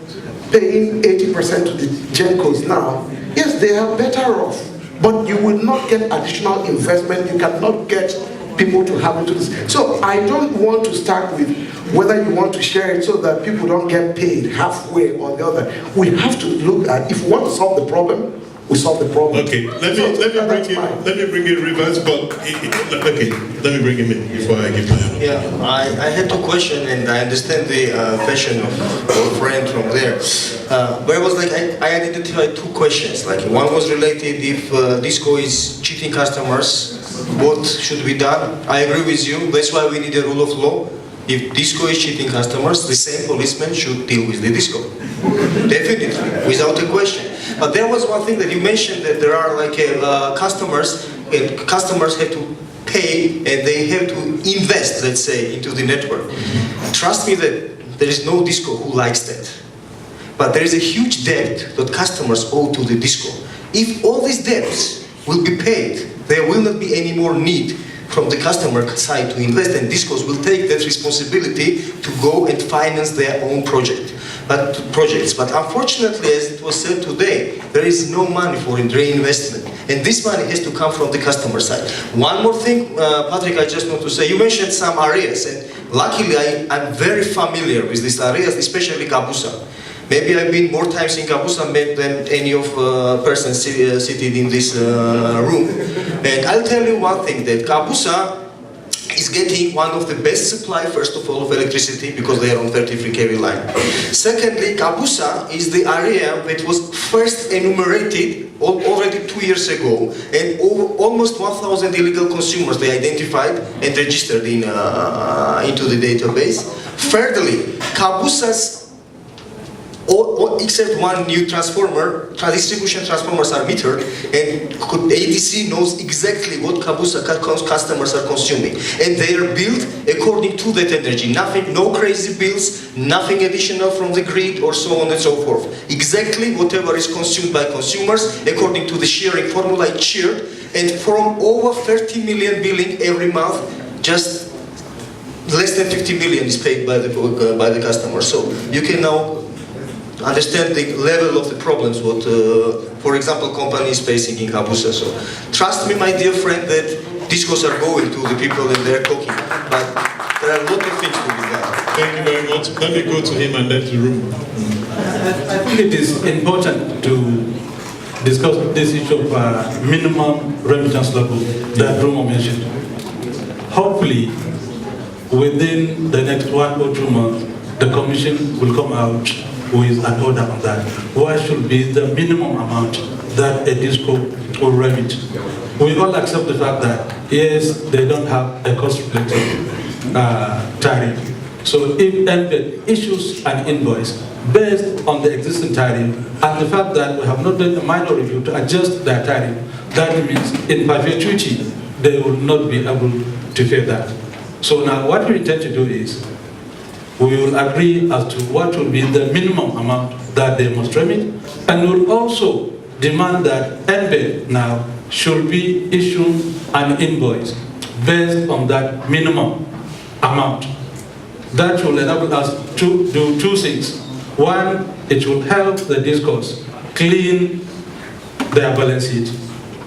paying 80% to the GenCos now. Yes, they are better off, but you will not get additional investment. You cannot get people to have into this. So I don't want to start with whether you want to share it so that people don't get paid halfway or the other. We have to look at, if we want to solve the problem, we solve the problem. Okay, let me bring in reverse, but okay, let me bring him in before I give my answer. Yeah, I had two questions, and I understand the question of our friend from there. But it was like I identified two questions. Like one was related if Disco is cheating customers, what should be done? I agree with you. That's why we need a rule of law. If Disco is cheating customers, the same policeman should deal with the Disco. Definitely, without a question. But there was one thing that you mentioned, that there are like customers, and customers have to pay and they have to invest, let's say, into the network. Trust me that there is no Disco who likes that. But there is a huge debt that customers owe to the Disco. If all these debts will be paid, there will not be any more need from the customer side to invest, and Discos will take that responsibility to go and finance their own projects. But unfortunately, as it was said today, there is no money for reinvestment, and this money has to come from the customer side. One more thing, Patrick, I just want to say, you mentioned some areas, and luckily I'm very familiar with these areas, especially Kabusa. Maybe I've been more times in Kabusa than any of persons seated in this room. And I'll tell you one thing, that Kabusa is getting one of the best supply, first of all, of electricity, because they are on 33 kV line. Secondly, Kabusa is the area that was first enumerated already 2 years ago, and almost 1,000 illegal consumers they identified and registered into the database. Thirdly, Kabusa's except one new transformer, distribution transformers are metered, and ADC knows exactly what Kabusa customers are consuming. And they are billed according to that energy. Nothing, no crazy bills, nothing additional from the grid or so on and so forth. Exactly whatever is consumed by consumers according to the sharing formula it's shared. And from over 30 million billing every month, just less than 50 million is paid by the customer. So you can now understand the level of the problems what, for example, company is facing in Kabusa. So trust me, my dear friend, that discos are going to the people and they're talking. But there are a lot of things to be done. Thank you very much. Let me go to him and then to the room. I think it is important to discuss this issue of minimum remittance level that Bruno mentioned. Hopefully, within the next 1 or 2 months, the Commission will come out with an order on that. What should be the minimum amount that a disco will remit? We all accept the fact that, yes, they don't have a cost-reflective tariff. So if NBED issues an invoice based on the existing tariff, and the fact that we have not done a minor review to adjust their tariff, that means in perpetuity, they will not be able to pay that. So now what we intend to do is, we will agree as to what will be the minimum amount that they must remit, and we will also demand that NBED now should be issued an invoice based on that minimum amount. That will enable us to do two things. One, it will help the discos clean their balance sheet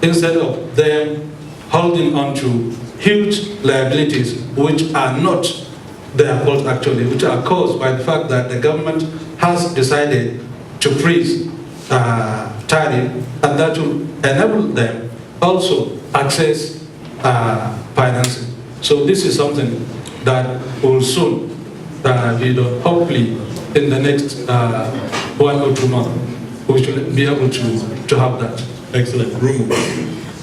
instead of them holding on to huge liabilities which are not their fault actually, which are caused by the fact that the government has decided to freeze tariff, and that will enable them also access financing. So this is something that will soon hopefully in the next 1 or 2 months, we should be able to have that. Excellent. Room.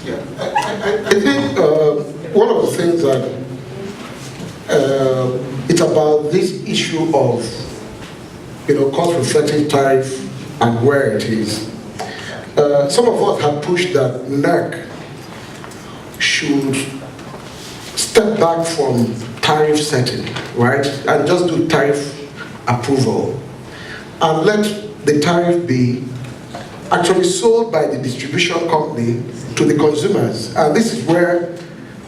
Yeah, I think one of the things that it's about this issue of, cost-reflective tariff and where it is. Some of us have pushed that NERC should step back from tariff setting, right, and just do tariff approval, and let the tariff be actually sold by the distribution company to the consumers. And this is where,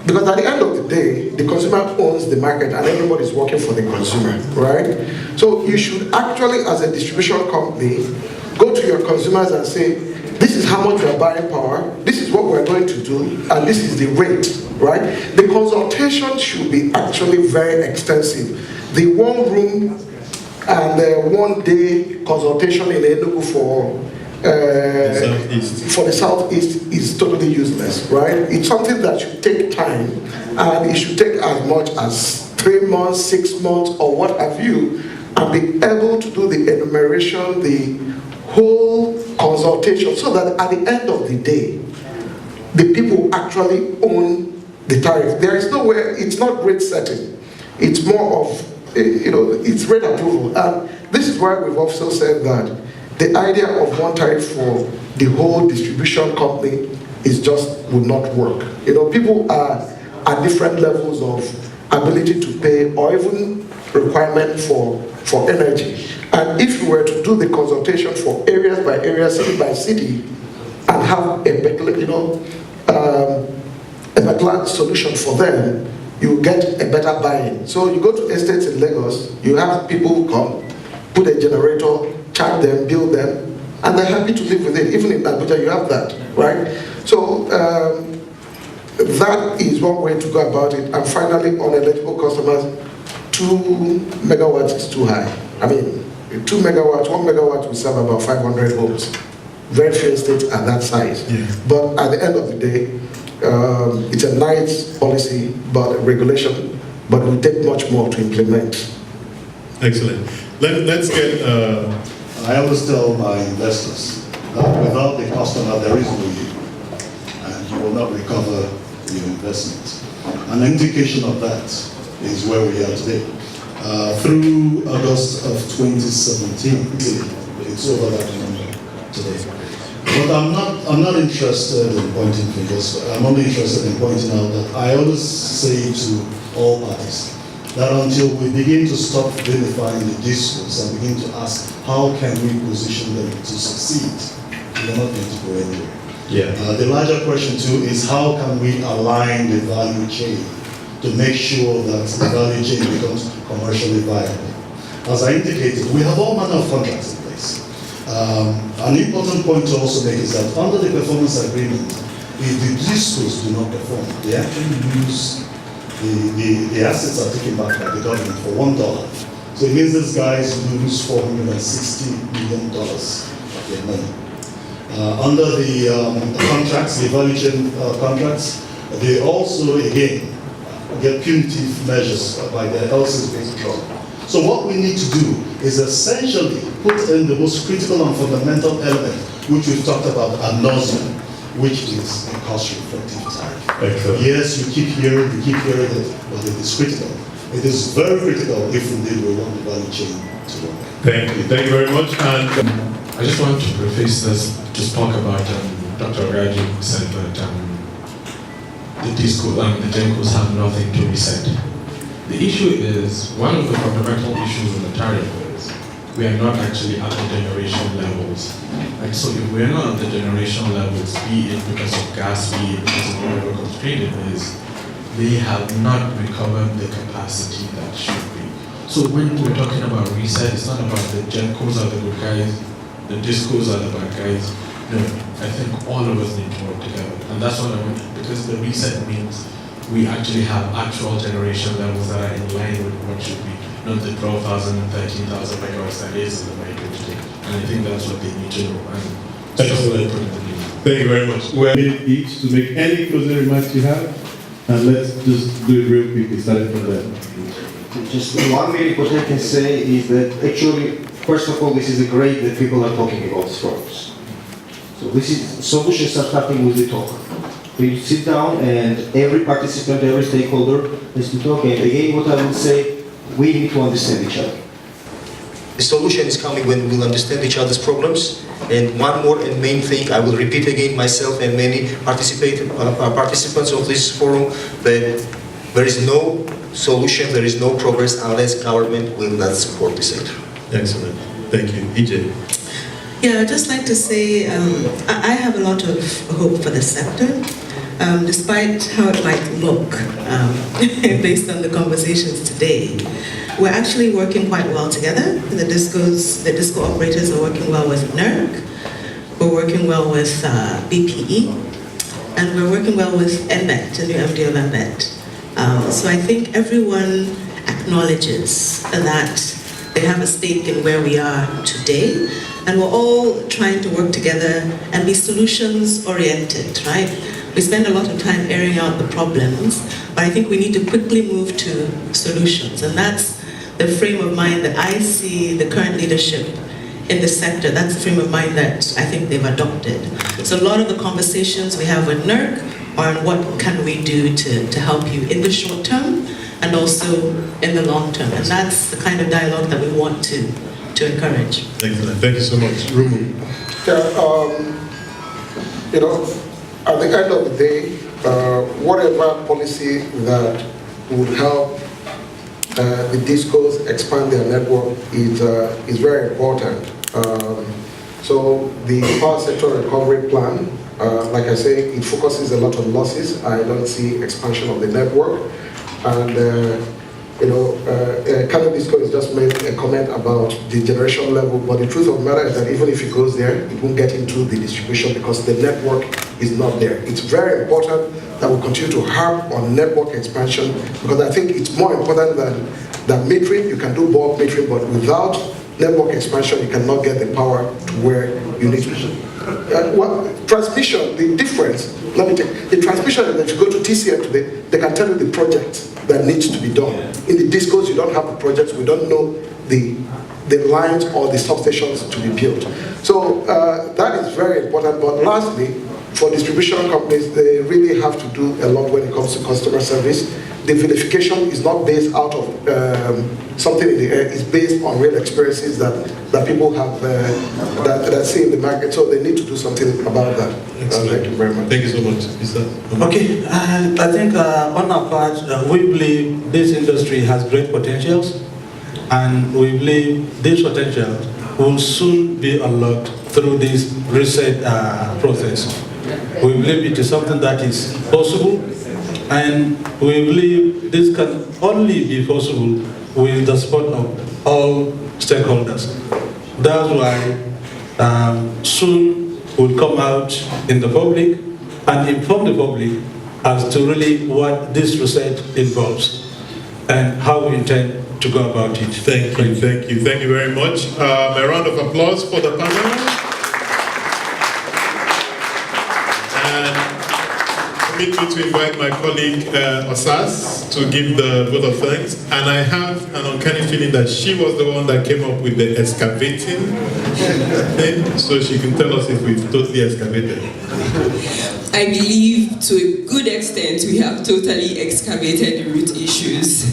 because at the end of the day, the consumer owns the market and everybody's working for the consumer, right? So you should actually, as a distribution company, go to your consumers and say, this is how much we are buying power, this is what we're going to do, and this is the rate, right? The consultation should be actually very extensive. The 1 room and 1 day consultation in Enugu for the Southeast is totally useless, right? It's something that should take time, and it should take as much as 3 months, 6 months, or what have you, and be able to do the enumeration, the whole consultation, so that at the end of the day, the people actually own the tariff. There is nowhere, it's not rate setting. It's more of, it's rate approval. And this is why we've also said that the idea of one tariff for the whole distribution company would not work. People are at different levels of ability to pay or even requirement for energy. And if you were to do the consultation for areas by area, city by city, and have a particular solution for them, you get a better buy-in. So you go to estates in Lagos, you have people who come, put a generator, charge them, build them, and they're happy to live with it. Even in Abuja, you have that, right? So that is one way to go about it. And finally, on eligible customers, 2 megawatts is too high. I mean, 2 megawatts, 1 megawatt will serve about 500 homes. Very few states are that size. Yeah. But at the end of the day, it's a nice policy, but regulation, but it will take much more to implement. Excellent. Let's get... I always tell my investors that without the customer, there is no you, and you will not recover your investment. An indication of that is where we are today. Through August of 2017, it's over that number today. But I'm not interested in pointing fingers. I'm only interested in pointing out that I always say to all parties that until we begin to stop vilifying the discourse and begin to ask how can we position them to succeed, we're not going to go anywhere. Yeah. The larger question too is how can we align the value chain to make sure that the value chain becomes commercially viable. As I indicated, we have all manner of contracts in place. An important point to also make is that under the performance agreement, if the discos do not perform, they actually lose, the assets are taken back by the government for $1. So it means these guys lose $460 million of their money. Under the contracts, the value chain contracts, they also, again, get punitive measures by the LC's based drug. So what we need to do is essentially put in the most critical and fundamental element, which we've talked about ad nauseam, which is a cost-reflective tariff. Excellent. Yes, you keep hearing it, but it is critical. It is very critical if indeed we want the value chain to work. Thank you. Thank you very much. And I just want to preface this, just talk about Dr. Raji who said that the GENCOs have nothing to be said. The issue is, one of the fundamental issues in the tariff is, we are not actually at the generation levels. Right? So if we're not at the generation levels, be it because of gas, be it because of whatever constraint it is, they have not recovered the capacity that should be. So when we're talking about reset, it's not about the GenCos are the good guys, the discos are the bad guys. No, I think all of us need to work together. And that's what I want, because the reset means we actually have actual generation levels that are in line with what should be, not the 12,000 and 13,000 megawatts that is in the market today. And I think that's what they need to know. And excellent. Thank you very much. We're each to make any closing remarks you have, and let's just do it real quickly, starting from there. Just 1 minute, what I can say is that actually, first of all, this is great that people are talking about these problems. So this is, solutions are starting with the talk. We sit down and every participant, every stakeholder has to talk. And again, what I would say, we need to understand each other. The solution is coming when we will understand each other's problems. And one more and main thing, I will repeat again myself and many participants of this forum, that there is no solution, there is no progress unless government will not support the sector. Excellent. Thank you. EJ. Yeah, I'd just like to say I have a lot of hope for the sector, despite how it might look based on the conversations today. We're actually working quite well together. The disco operators are working well with NERC, we're working well with BPE, and we're working well with NMET, the new MD of NMET. So I think everyone acknowledges that they have a stake in where we are today, and we're all trying to work together and be solutions-oriented, right? We spend a lot of time airing out the problems, but I think we need to quickly move to solutions, and that's the frame of mind that I see the current leadership in the sector. That's the frame of mind that I think they've adopted. So a lot of the conversations we have with NERC are on what can we do to help you in the short term and also in the long term. And that's the kind of dialogue that we want to encourage. Excellent. Thank you so much. Rumu. At the end of the day, whatever policy that would help the discos expand their network is very important. So the power sector recovery plan, like I say, it focuses a lot on losses. I don't see expansion of the network. And Kano Disco has just made a comment about the generation level, but the truth of the matter is that even if it goes there, it won't get into the distribution because the network is not there. It's very important that we continue to harp on network expansion because I think it's more important than metering. You can do bulk metering, but without network expansion, you cannot get the power to where you need to. Transmission, the difference, let me take, the transmission, if you go to TCM today, they can tell you the project that needs to be done. In the discos, you don't have the projects, we don't know the lines or the substations to be built. So that is very important, but lastly, for distribution companies, they really have to do a lot when it comes to customer service. The vilification is not based out of something in the air, it's based on real experiences that people have that see in the market, so they need to do something about that. Thank you very much. Thank you so much. Okay, I think on our part, we believe this industry has great potentials, and we believe this potential will soon be unlocked through this reset process. We believe it is something that is possible, and we believe this can only be possible with the support of all stakeholders. That's why soon we'll come out in the public and inform the public as to really what this research involves and how we intend to go about it. Thank you very much. A round of applause for the panel. Me to invite my colleague Osas to give the vote of thanks, and I have an uncanny feeling that she was the one that came up with the excavating thing, so she can tell us if we've totally excavated. I believe to a good extent we have totally excavated the root issues.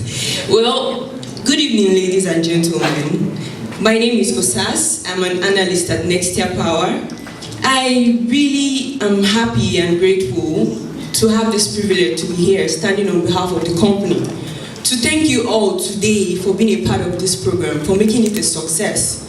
Well, good evening, ladies and gentlemen. My name is Osas. I'm an analyst at Nextier Power. I really am happy and grateful to have this privilege to be here standing on behalf of the company. To thank you all today for being a part of this program, for making it a success.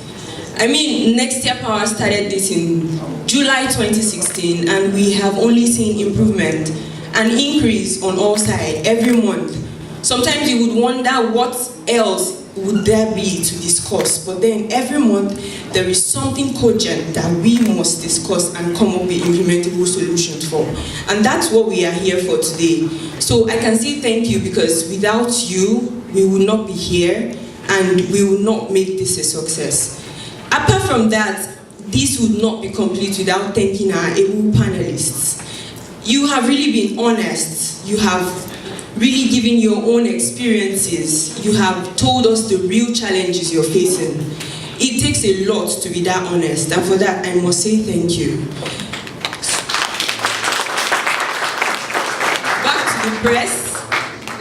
I mean, Nextier Power started this in July 2016, and we have only seen improvement and increase on all sides every month. Sometimes you would wonder what else would there be to discuss, but then every month there is something cogent that we must discuss and come up with implementable solutions for. And that's what we are here for today. So I can say thank you, because without you, we would not be here and we will not make this a success. Apart from that, this would not be complete without thanking our able panelists. You have really been honest. You have really given your own experiences. You have told us the real challenges you're facing. It takes a lot to be that honest, and for that I must say thank you. Back to the press,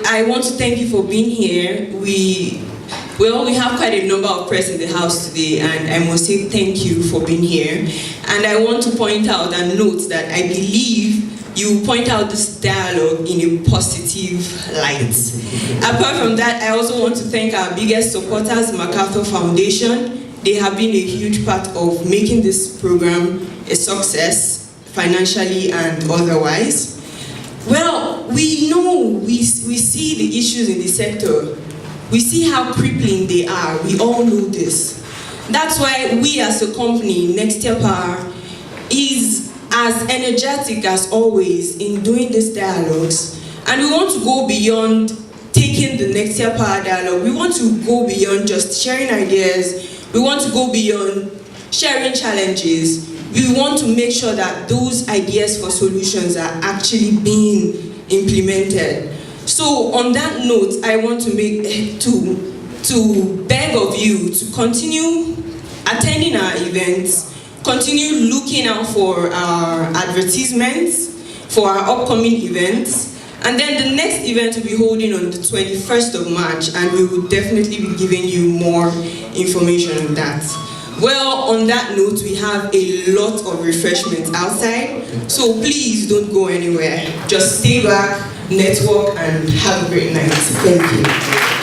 I want to thank you for being here. We have quite a number of press in the house today, and I must say thank you for being here. And I want to point out and note that I believe you point out this dialogue in a positive light. Apart from that, I also want to thank our biggest supporters, MacArthur Foundation. They have been a huge part of making this program a success, financially and otherwise. Well, we know, we see the issues in the sector. We see how crippling they are. We all know this. That's why we as a company, Nextier Power, is as energetic as always in doing these dialogues. And we want to go beyond taking the Nextier Power dialogue. We want to go beyond just sharing ideas. We want to go beyond sharing challenges. We want to make sure that those ideas for solutions are actually being implemented. So on that note, I want to beg of you to continue attending our events, continue looking out for our advertisements, for our upcoming events. And then the next event will be holding on the 21st of March, and we will definitely be giving you more information on that. Well, on that note, we have a lot of refreshments outside, so please don't go anywhere. Just stay back, network, and have a great night. Thank you.